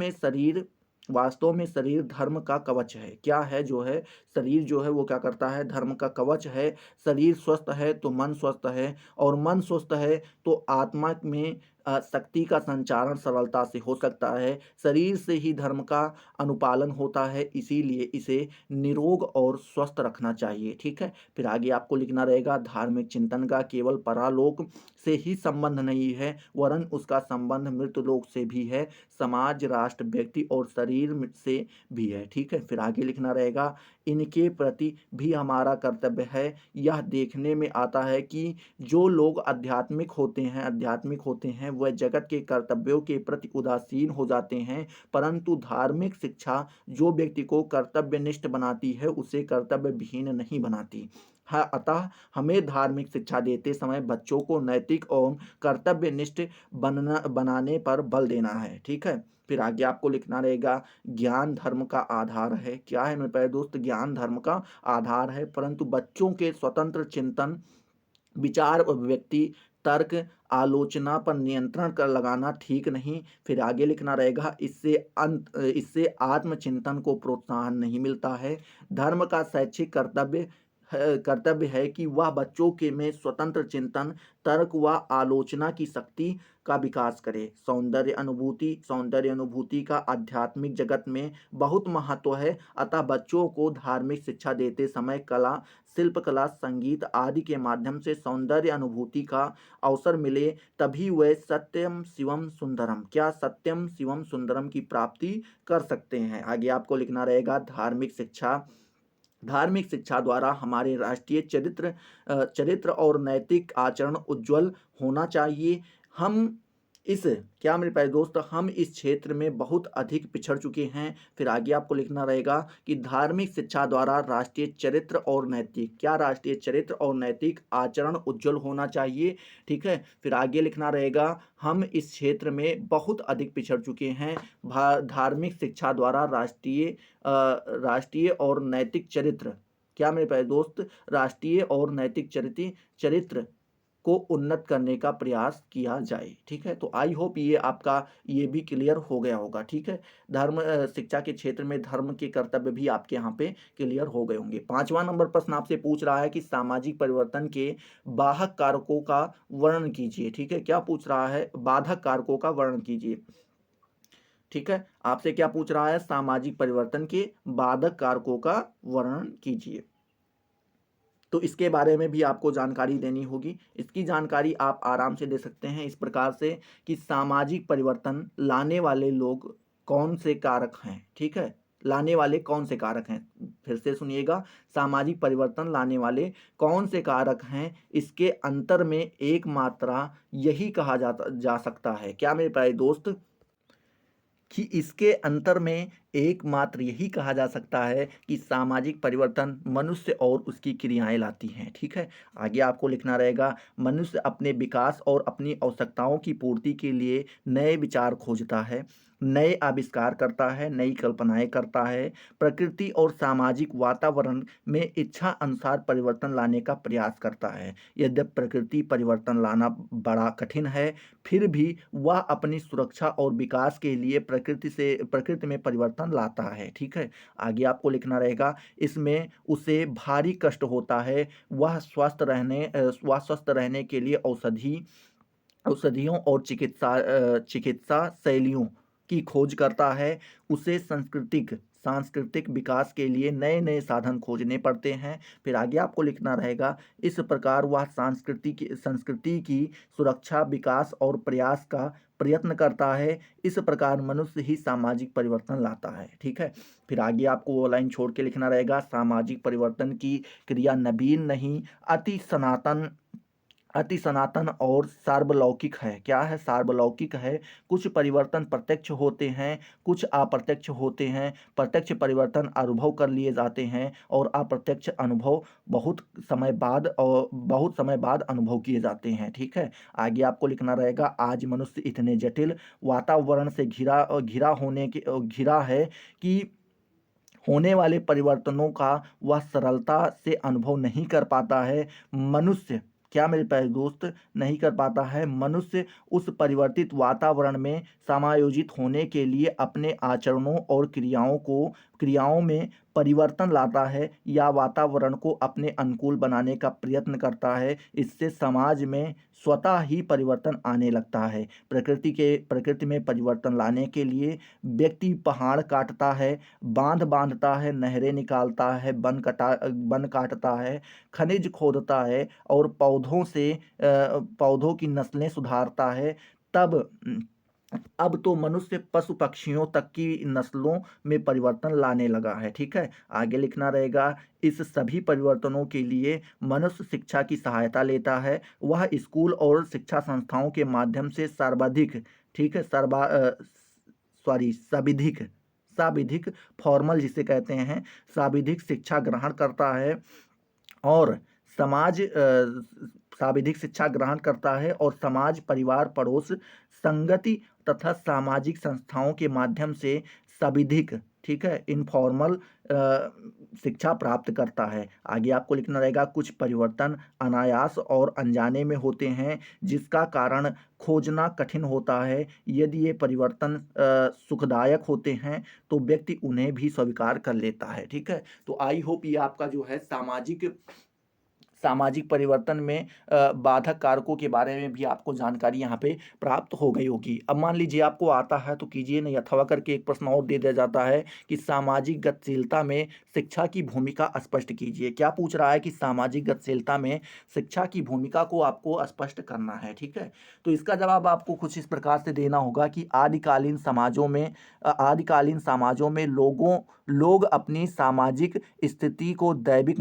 में शरीर धर्म का कवच है। क्या है जो है, शरीर जो है वो क्या करता है, धर्म का कवच है। शरीर स्वस्थ है तो मन स्वस्थ है, और मन स्वस्थ है तो आत्मा में शक्ति का संचारण सरलता से हो सकता है। शरीर से ही धर्म का अनुपालन होता है, इसीलिए इसे निरोग और स्वस्थ रखना चाहिए, ठीक है। फिर आगे आपको लिखना रहेगा, धार्मिक चिंतन का केवल परालोक से ही संबंध नहीं है, वरन उसका संबंध मृतलोक से भी है, समाज, राष्ट्र, व्यक्ति और शरीर से भी है, ठीक है। फिर आगे लिखना रहेगा, इनके प्रति भी हमारा कर्तव्य है। यह देखने में आता है कि जो लोग आध्यात्मिक होते हैं वह जगत के कर्तव्यों के प्रति उदासीन हो जाते हैं, परंतु धार्मिक शिक्षा जो व्यक्ति को कर्तव्यनिष्ठ बनाती है उसे कर्तव्य विहीन नहीं बनाती। हाँ, अतः हमें धार्मिक शिक्षा देते समय बच्चों को नैतिक एवं कर्तव्यनिष्ठ बनाने पर बल देना है, ठीक है। फिर आगे आपको लिखना रहेगा, ज्ञान धर्म का आधार है। क्या है मेरे प्यारे दोस्त, ज्ञान धर्म का आधार है, परंतु बच्चों के स्वतंत्र चिंतन, विचार, अभिव्यक्ति, तर्क, आलोचना पर नियंत्रण कर लगाना ठीक नहीं। फिर आगे लिखना रहेगा, इससे आत्मचिंतन को प्रोत्साहन नहीं मिलता है। धर्म का शैक्षिक कर्तव्य है कि वह बच्चों के में स्वतंत्र चिंतन, तर्क व आलोचना की शक्ति का विकास करे। सौंदर्य अनुभूति का आध्यात्मिक जगत में बहुत महत्व है, अतः बच्चों को धार्मिक शिक्षा देते समय कला, शिल्पकला, संगीत आदि के माध्यम से सौंदर्य अनुभूति का अवसर मिले, तभी वह सत्यम शिवम सुंदरम, क्या सत्यम शिवम सुंदरम की प्राप्ति कर सकते हैं। आगे आपको लिखना रहेगा, धार्मिक शिक्षा द्वारा हमारे राष्ट्रीय चरित्र और नैतिक आचरण उज्जवल होना चाहिए। हम इस क्या मेरे प्यारे दोस्त, हम इस क्षेत्र में बहुत अधिक पिछड़ चुके हैं। फिर आगे आपको लिखना रहेगा कि धार्मिक शिक्षा द्वारा राष्ट्रीय चरित्र और नैतिक आचरण उज्जवल होना चाहिए, ठीक है। फिर आगे लिखना रहेगा, हम इस क्षेत्र में बहुत अधिक पिछड़ चुके हैं। धार्मिक शिक्षा द्वारा राष्ट्रीय और नैतिक चरित्र, क्या मेरे प्यारे दोस्त, राष्ट्रीय और नैतिक चरित्र को उन्नत करने का प्रयास किया जाए, ठीक है। तो आई होप ये आपका ये भी क्लियर हो गया होगा, ठीक है। शिक्षा के क्षेत्र में धर्म के कर्तव्य भी आपके यहाँ पे क्लियर हो गए होंगे। 5वां नंबर प्रश्न आपसे पूछ रहा है कि सामाजिक परिवर्तन के बाहक कारकों का वर्णन कीजिए, ठीक है। क्या पूछ रहा है, बाधक कारकों का वर्णन कीजिए, ठीक है। आपसे क्या पूछ रहा है, सामाजिक परिवर्तन के बाधक कारकों का वर्णन कीजिए। तो इसके बारे में भी आपको जानकारी देनी होगी। इसकी जानकारी आप आराम से दे सकते हैं इस प्रकार से कि सामाजिक परिवर्तन लाने वाले लोग कौन से कारक हैं, ठीक है। लाने वाले कौन से कारक हैं, फिर से सुनिएगा, सामाजिक परिवर्तन लाने वाले कौन से कारक हैं, इसके अंतर में एक मात्रा यही कहा जा सकता है। क्या मेरे प्यारे दोस्त, कि इसके अंतर में एकमात्र यही कहा जा सकता है कि सामाजिक परिवर्तन मनुष्य और उसकी क्रियाएं लाती हैं, ठीक है। आगे आपको लिखना रहेगा, मनुष्य अपने विकास और अपनी आवश्यकताओं की पूर्ति के लिए नए विचार खोजता है। नए आविष्कार करता है, नई कल्पनाएं करता है, प्रकृति और सामाजिक वातावरण में इच्छा अनुसार परिवर्तन लाने का प्रयास करता है। यद्यपि प्रकृति परिवर्तन लाना बड़ा कठिन है, फिर भी वह अपनी सुरक्षा और विकास के लिए प्रकृति में परिवर्तन लाता है। ठीक है, आगे आपको लिखना रहेगा, इसमें उसे भारी कष्ट होता है। वह स्वस्थ रहने के लिए औषधियों और चिकित्सा शैलियों की खोज करता है। उसे सांस्कृतिक विकास के लिए नए नए साधन खोजने पड़ते हैं। फिर आगे आपको लिखना रहेगा, इस प्रकार वह संस्कृति की सुरक्षा, विकास और प्रयास का प्रयत्न करता है। इस प्रकार मनुष्य ही सामाजिक परिवर्तन लाता है। ठीक है, फिर आगे आपको वो लाइन छोड़ के लिखना रहेगा, सामाजिक परिवर्तन की क्रिया नवीन नहीं, अति सनातन और सार्वलौकिक है। क्या है? सार्वलौकिक है। कुछ परिवर्तन प्रत्यक्ष होते हैं, कुछ अप्रत्यक्ष होते हैं। प्रत्यक्ष परिवर्तन अनुभव कर लिए जाते हैं और अप्रत्यक्ष अनुभव बहुत समय बाद अनुभव किए जाते हैं। ठीक है, आगे आपको लिखना रहेगा, आज मनुष्य इतने जटिल वातावरण से घिरा है कि होने वाले परिवर्तनों का वह सरलता से अनुभव नहीं कर पाता है। मनुष्य क्या मेरे प्यारे दोस्त नहीं कर पाता है। मनुष्य उस परिवर्तित वातावरण में समायोजित होने के लिए अपने आचरणों और क्रियाओं में परिवर्तन लाता है या वातावरण को अपने अनुकूल बनाने का प्रयत्न करता है। इससे समाज में स्वतः ही परिवर्तन आने लगता है। प्रकृति में परिवर्तन लाने के लिए व्यक्ति पहाड़ काटता है, बांध बांधता है, नहरें निकालता है, वन काटता है, खनिज खोदता है और पौधों की नस्लें सुधारता है। तब अब तो मनुष्य पशु पक्षियों तक की नस्लों में परिवर्तन लाने लगा है। ठीक है, आगे लिखना रहेगा, इस सभी परिवर्तनों के लिए मनुष्य शिक्षा की सहायता लेता है। वह स्कूल और शिक्षा संस्थाओं के माध्यम से सर्वाधिक, ठीक है, साविधिक साविधिक फॉर्मल जिसे कहते हैं, साविधिक शिक्षा ग्रहण करता है और समाज साविधिक शिक्षा ग्रहण करता है और समाज, परिवार, पड़ोस, संगति तथा सामाजिक संस्थाओं के माध्यम से साविधिक, ठीक है, इनफॉर्मल शिक्षा प्राप्त करता है। आगे आपको लिखना रहेगा, कुछ परिवर्तन अनायास और अनजाने में होते हैं जिसका कारण खोजना कठिन होता है। यदि ये परिवर्तन सुखदायक होते हैं तो व्यक्ति उन्हें भी स्वीकार कर लेता है। ठीक है, तो आई होप ये आपका जो है सामाजिक परिवर्तन में बाधक कारकों के बारे में भी आपको जानकारी यहाँ पे प्राप्त हो गई होगी। अब मान लीजिए आपको आता है तो कीजिए नहीं, अथवा करके एक प्रश्न और दे दिया जाता है कि सामाजिक गतिशीलता में शिक्षा की भूमिका स्पष्ट कीजिए। क्या पूछ रहा है कि सामाजिक गतिशीलता में शिक्षा की भूमिका को आपको स्पष्ट करना है। ठीक है, तो इसका जवाब आपको कुछ इस प्रकार से देना होगा कि आदिकालीन समाजों में लोग अपनी सामाजिक स्थिति को दैवी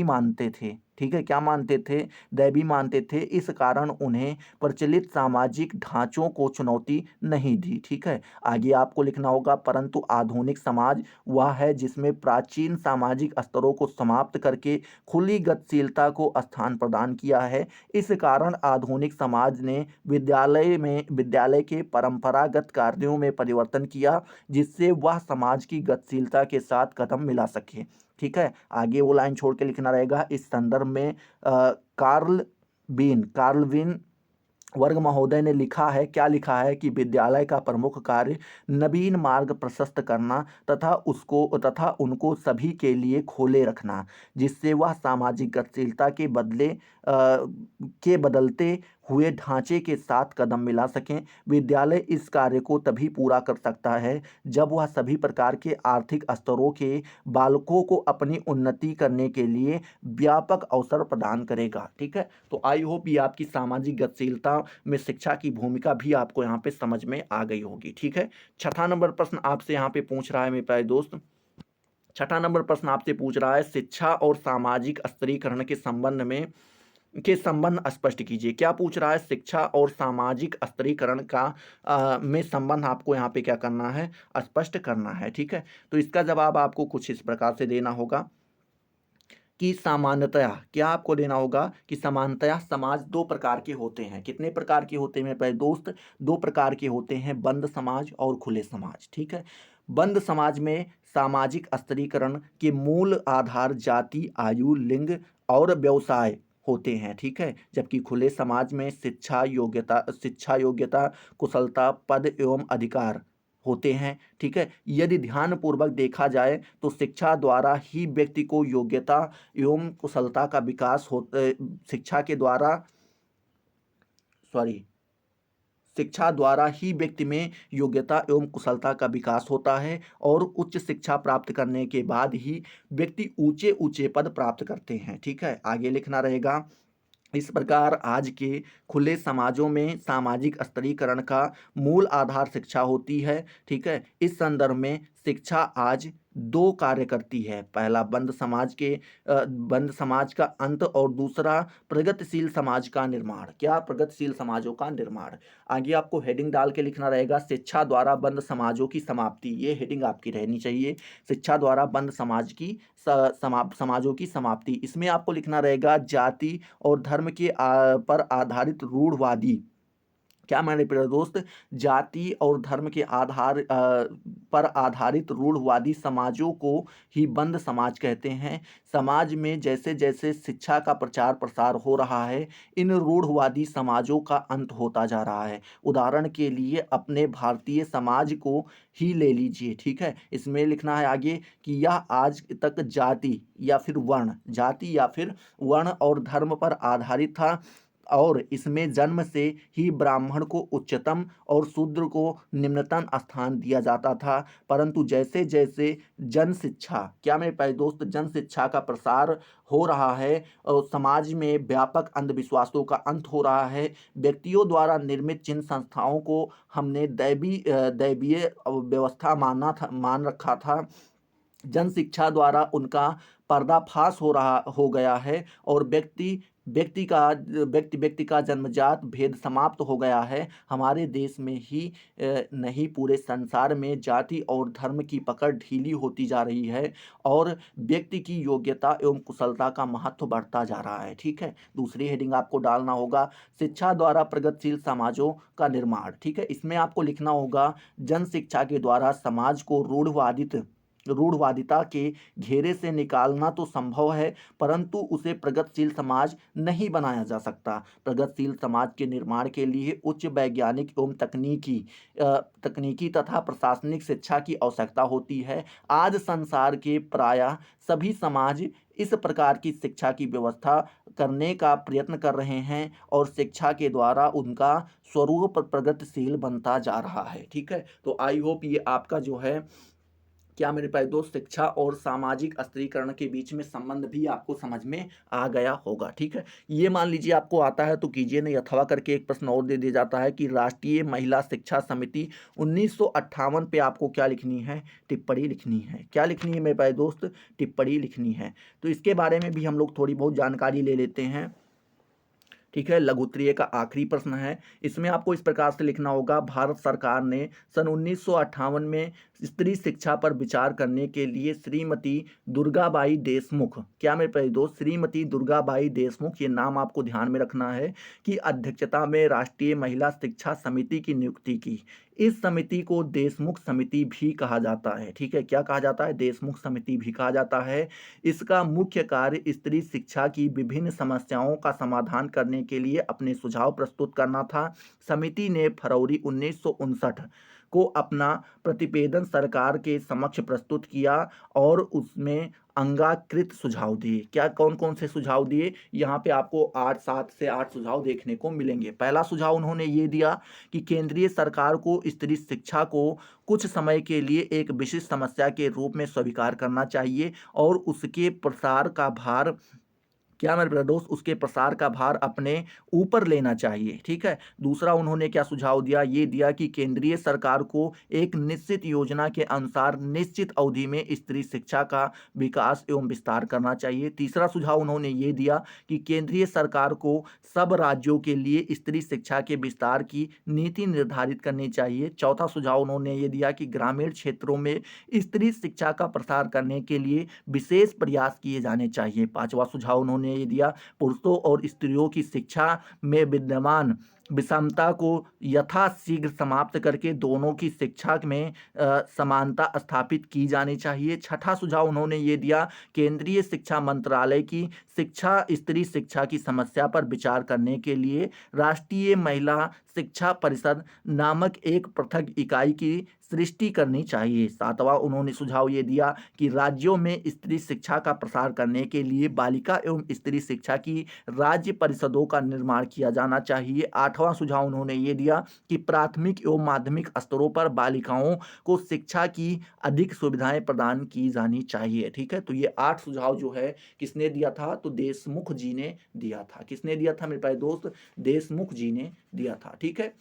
मानते थे। ठीक है, क्या मानते थे? दैवी मानते थे। इस कारण उन्हें प्रचलित सामाजिक ढांचों को चुनौती नहीं दी। ठीक है, आगे आपको लिखना होगा, परंतु आधुनिक समाज वह है जिसमें प्राचीन सामाजिक स्तरों को समाप्त करके खुली गतिशीलता को स्थान प्रदान किया है। इस कारण आधुनिक समाज ने विद्यालय के परंपरागत कार्यों में परिवर्तन किया जिससे वह समाज की गतिशीलता के साथ कदम मिला सके। ठीक है, आगे वो लाइन छोड़ के लिखना रहेगा, इस संदर्भ में कार्ल विन वर्ग महोदय ने लिखा है, क्या लिखा है कि विद्यालय का प्रमुख कार्य नवीन मार्ग प्रशस्त करना तथा उनको सभी के लिए खोले रखना, जिससे वह सामाजिक गतिशीलता के बदलते हुए ढांचे के साथ कदम मिला सकें। विद्यालय इस कार्य को तभी पूरा कर सकता है जब वह सभी प्रकार के आर्थिक स्तरों के बालकों को अपनी उन्नति करने के लिए व्यापक अवसर प्रदान करेगा। ठीक है, तो आई होप ये आपकी सामाजिक गतिशीलता में शिक्षा की भूमिका भी आपको यहाँ पे समझ में आ गई होगी। ठीक है, छठा नंबर प्रश्न आपसे यहाँ पे पूछ रहा है मेरे प्यारे दोस्त, छठा नंबर प्रश्न आपसे पूछ रहा है, शिक्षा और सामाजिक स्तरीकरण के संबंध स्पष्ट कीजिए। क्या पूछ रहा है? शिक्षा और सामाजिक स्तरीकरण का में संबंध आपको यहाँ पे क्या करना है? स्पष्ट करना है। ठीक है, तो इसका जवाब आपको कुछ इस प्रकार से देना होगा कि सामान्यतया क्या आपको लेना होगा कि सामान्यतया समाज दो प्रकार के होते हैं। कितने प्रकार के होते हैं मेरे प्यारे दोस्त? दो प्रकार के होते हैं, बंद समाज और खुले समाज। ठीक है, बंद समाज में सामाजिक स्तरीकरण के मूल आधार जाति, आयु, लिंग और व्यवसाय होते हैं। ठीक है, जबकि खुले समाज में शिक्षा योग्यता, कुशलता, पद एवं अधिकार होते हैं। ठीक है, यदि ध्यानपूर्वक देखा जाए तो शिक्षा द्वारा ही व्यक्ति को योग्यता एवं कुशलता का विकास शिक्षा के द्वारा सॉरी शिक्षा द्वारा ही व्यक्ति में योग्यता एवं कुशलता का विकास होता है और उच्च शिक्षा प्राप्त करने के बाद ही व्यक्ति ऊंचे ऊंचे पद प्राप्त करते हैं। ठीक है, आगे लिखना रहेगा। इस प्रकार आज के खुले समाजों में सामाजिक स्तरीकरण का मूल आधार शिक्षा होती है। ठीक है, इस संदर्भ में शिक्षा आज दो कार्य करती है। पहला बंद समाज का अंत और दूसरा प्रगतिशील समाज का निर्माण। क्या? प्रगतिशील समाजों का निर्माण। आगे आपको हेडिंग डाल के लिखना रहेगा, शिक्षा द्वारा बंद समाजों की समाप्ति। ये हेडिंग आपकी रहनी चाहिए, शिक्षा द्वारा बंद समाजों की समाप्ति। इसमें आपको लिखना रहेगा, जाति और धर्म पर आधारित रूढ़वादी। क्या मेरे प्रिय दोस्त? जाति और धर्म के पर आधारित रूढ़वादी समाजों को ही बंद समाज कहते हैं। समाज में जैसे जैसे शिक्षा का प्रचार प्रसार हो रहा है, इन रूढ़वादी समाजों का अंत होता जा रहा है। उदाहरण के लिए अपने भारतीय समाज को ही ले लीजिए। ठीक है, इसमें लिखना है आगे कि यह आज तक जाति या फिर वर्ण और धर्म पर आधारित था और इसमें जन्म से ही ब्राह्मण को उच्चतम और शूद्र को निम्नतम स्थान दिया जाता था। परंतु जैसे जैसे जन शिक्षा, क्या मेरे प्यारे दोस्त, जन शिक्षा का प्रसार हो रहा है और समाज में व्यापक अंधविश्वासों का अंत हो रहा है, व्यक्तियों द्वारा निर्मित जिन संस्थाओं को हमने दैवीय व्यवस्था मान रखा था, जन शिक्षा द्वारा उनका पर्दाफाश हो गया है और व्यक्ति का जन्मजात भेद समाप्त हो गया है। हमारे देश में ही नहीं, पूरे संसार में जाति और धर्म की पकड़ ढीली होती जा रही है और व्यक्ति की योग्यता एवं कुशलता का महत्व बढ़ता जा रहा है। ठीक है, दूसरी हेडिंग आपको डालना होगा, शिक्षा द्वारा प्रगतिशील समाजों का निर्माण। ठीक है, इसमें आपको लिखना होगा, जन शिक्षा के द्वारा समाज को रूढ़वादिता के घेरे से निकालना तो संभव है, परंतु उसे प्रगतिशील समाज नहीं बनाया जा सकता। प्रगतिशील समाज के निर्माण के लिए उच्च वैज्ञानिक एवं तकनीकी तथा प्रशासनिक शिक्षा की आवश्यकता होती है। आज संसार के प्रायः सभी समाज इस प्रकार की शिक्षा की व्यवस्था करने का प्रयत्न कर रहे हैं और शिक्षा के द्वारा उनका स्वरूप प्रगतिशील बनता जा रहा है। ठीक है, तो आई होप ये आपका जो है, क्या मेरे प्यारे दोस्त, शिक्षा और सामाजिक स्तरीकरण के बीच में संबंध भी आपको समझ में आ गया होगा। ठीक है, ये मान लीजिए आपको आता है तो कीजिए, नहीं अथवा करके एक प्रश्न और दे दिया जाता है कि राष्ट्रीय महिला शिक्षा समिति 1958 पे आपको क्या लिखनी है? टिप्पणी लिखनी है। क्या लिखनी है मेरे प्यारे दोस्त? टिप्पणी लिखनी है। तो इसके बारे में भी हम लोग थोड़ी बहुत जानकारी ले लेते हैं। ठीक है, लघु उत्तरीय का आखिरी प्रश्न है। इसमें आपको इस प्रकार से लिखना होगा, भारत सरकार ने सन 1958 में स्त्री शिक्षा पर विचार करने के लिए श्रीमती दुर्गाबाई देशमुख, क्या मेरे प्यारे दोस्त, श्रीमती दुर्गाबाई देशमुख, ये नाम आपको ध्यान में रखना है, की अध्यक्षता में राष्ट्रीय महिला शिक्षा समिति की नियुक्ति की। इस समिति को देशमुख समिति भी कहा जाता है। ठीक है, क्या कहा जाता है? देशमुख समिति भी कहा जाता है। इसका मुख्य कार्य स्त्री शिक्षा की विभिन्न समस्याओं का समाधान करने के लिए अपने सुझाव प्रस्तुत करना था। समिति ने फरवरी 1959 को अपना प्रतिवेदन सरकार के समक्ष प्रस्तुत किया और उसमें अंगाकृत सुझाव दिए। क्या, कौन कौन से सुझाव दिए? यहाँ पे आपको 7 से 8 सुझाव देखने को मिलेंगे। पहला सुझाव उन्होंने ये दिया कि केंद्रीय सरकार को स्त्री शिक्षा को कुछ समय के लिए एक विशिष्ट समस्या के रूप में स्वीकार करना चाहिए और उसके प्रसार का भार क्या मेरे प्यारे दोस्त, उसके प्रसार का भार अपने ऊपर लेना चाहिए। ठीक है। दूसरा उन्होंने क्या सुझाव दिया, ये दिया कि केंद्रीय सरकार को एक निश्चित योजना के अनुसार निश्चित अवधि में स्त्री शिक्षा का विकास एवं विस्तार करना चाहिए। तीसरा सुझाव उन्होंने ये दिया कि केंद्रीय सरकार को सब राज्यों के लिए स्त्री शिक्षा के विस्तार की नीति निर्धारित करनी चाहिए। चौथा सुझाव उन्होंने ये दिया कि ग्रामीण क्षेत्रों में स्त्री शिक्षा का प्रसार करने के लिए विशेष प्रयास किए जाने चाहिए। पांचवा सुझाव उन्होंने ये दिया, पुरुषों और स्त्रियों की शिक्षा में विद्यमान विषमता को यथाशीघ्र समाप्त करके दोनों की शिक्षा में समानता स्थापित की जानी चाहिए। छठा सुझाव उन्होंने ये दिया, केंद्रीय शिक्षा मंत्रालय की शिक्षा स्त्री शिक्षा की समस्या पर विचार करने के लिए राष्ट्रीय महिला शिक्षा परिषद नामक एक पृथक इकाई की सृष्टि करनी चाहिए। सातवां उन्होंने सुझाव ये दिया कि राज्यों में स्त्री शिक्षा का प्रसार करने के लिए बालिका एवं स्त्री शिक्षा की राज्य परिषदों का निर्माण किया जाना चाहिए। आठवां सुझाव उन्होंने ये दिया कि प्राथमिक एवं माध्यमिक स्तरों पर बालिकाओं को शिक्षा की अधिक सुविधाएं प्रदान की जानी चाहिए। ठीक है। तो ये 8 सुझाव जो है किसने दिया था, तो देशमुख जी ने दिया था। किसने दिया था मेरे प्यारे दोस्त, देशमुख जी ने दिया था। ठीक है।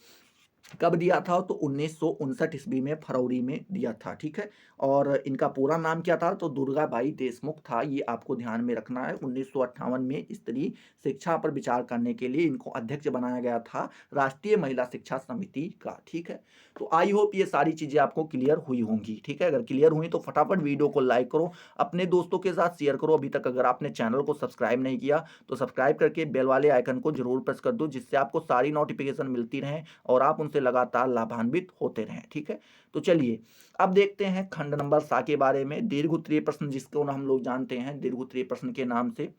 कब दिया था, तो 1959 ईस्वी में फरवरी में दिया था। ठीक है। और इनका पूरा नाम क्या था, तो दुर्गाबाई देशमुख था। ये आपको ध्यान में रखना है। 1958 में स्त्री शिक्षा पर विचार करने के लिए इनको अध्यक्ष बनाया गया था राष्ट्रीय महिला शिक्षा समिति का। ठीक है। तो आई होप ये सारी चीजें आपको क्लियर हुई होंगी। ठीक है। अगर क्लियर हुई तो फटाफट वीडियो को लाइक करो, अपने दोस्तों के साथ शेयर करो। अभी तक अगर आपने चैनल को सब्सक्राइब नहीं किया तो सब्सक्राइब करके बेल वाले आइकन को जरूर प्रेस कर दो, जिससे आपको सारी नोटिफिकेशन मिलती रहें और आप उनसे लगातार लाभान्वित होते रहें। ठीक है। तो चलिए अब देखते हैं खंड नंबर 7 के बारे में। दीर्घ उत्तरीय प्रश्न, जिसको हम लोग जानते हैं दीर्घ उत्तरीय प्रश्न के नाम से।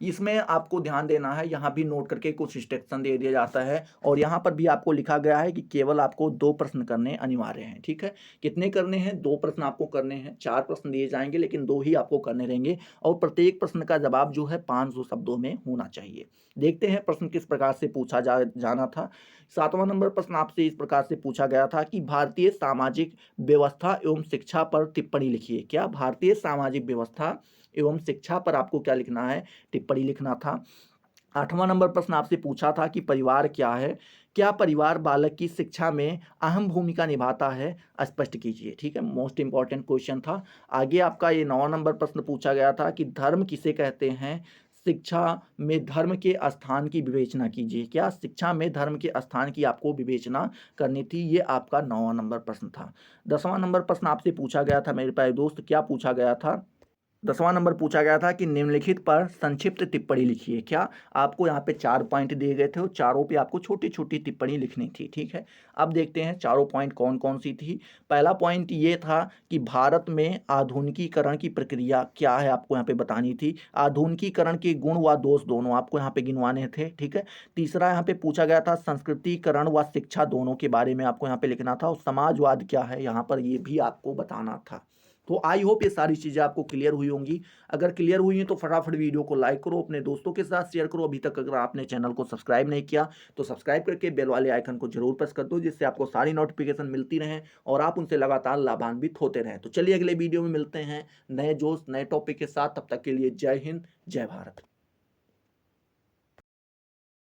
इसमें आपको ध्यान देना है, यहाँ भी नोट करके कुछ इंस्ट्रक्शन दे दिया जाता है और यहाँ पर भी आपको लिखा गया है कि केवल आपको 2 प्रश्न करने अनिवार्य हैं। ठीक है। कितने करने हैं, 2 प्रश्न आपको करने हैं। 4 प्रश्न दिए जाएंगे लेकिन 2 ही आपको करने रहेंगे और प्रत्येक प्रश्न का जवाब जो है 500 शब्दों में होना चाहिए। देखते हैं प्रश्न किस प्रकार से पूछा जाना था। 7वां नंबर प्रश्न आपसे इस प्रकार से पूछा गया था कि भारतीय सामाजिक व्यवस्था एवं शिक्षा पर टिप्पणी लिखिए। क्या, भारतीय सामाजिक व्यवस्था एवं शिक्षा पर आपको क्या लिखना है, टिप्पणी लिखना था। 8वां नंबर प्रश्न आपसे पूछा था कि परिवार क्या है, क्या परिवार बालक की शिक्षा में अहम भूमिका निभाता है, स्पष्ट कीजिए। ठीक है। मोस्ट इंपॉर्टेंट क्वेश्चन था। आगे आपका ये 9वां नंबर प्रश्न पूछा गया था कि धर्म किसे कहते हैं, शिक्षा में धर्म के स्थान की विवेचना कीजिए। क्या, शिक्षा में धर्म के स्थान की आपको विवेचना करनी थी। ये आपका 9वां नंबर प्रश्न था। 10वां नंबर प्रश्न आपसे पूछा गया था मेरे प्यारे दोस्त, क्या पूछा गया था, 10वां नंबर पूछा गया था कि निम्नलिखित पर संक्षिप्त टिप्पणी लिखिए। क्या, आपको यहाँ पे 4 पॉइंट दिए गए थे और चारों पे आपको छोटी छोटी टिप्पणी लिखनी थी। ठीक है। अब देखते हैं चारों पॉइंट कौन कौन सी थी। पहला पॉइंट ये था कि भारत में आधुनिकीकरण की प्रक्रिया क्या है, आपको यहाँ पे बतानी थी। आधुनिकीकरण के गुण व दोष दोनों आपको यहाँ पे गिनवाने थे। ठीक है। तीसरा यहाँ पे पूछा गया था संस्कृतिकरण व शिक्षा दोनों के बारे में आपको यहाँ पे लिखना था और समाजवाद क्या है यहाँ पर, ये भी आपको बताना था। तो आई होप ये सारी चीज़ें आपको क्लियर हुई होंगी। अगर क्लियर हुई हैं तो फटाफट वीडियो को लाइक करो, अपने दोस्तों के साथ शेयर करो। अभी तक अगर आपने चैनल को सब्सक्राइब नहीं किया तो सब्सक्राइब करके बेल वाले आइकन को जरूर प्रेस कर दो, जिससे आपको सारी नोटिफिकेशन मिलती रहें और आप उनसे लगातार लाभान्वित होते रहें। तो चलिए अगले वीडियो में मिलते हैं नए जोश नए टॉपिक के साथ। तब तक के लिए जय हिंद, जय भारत।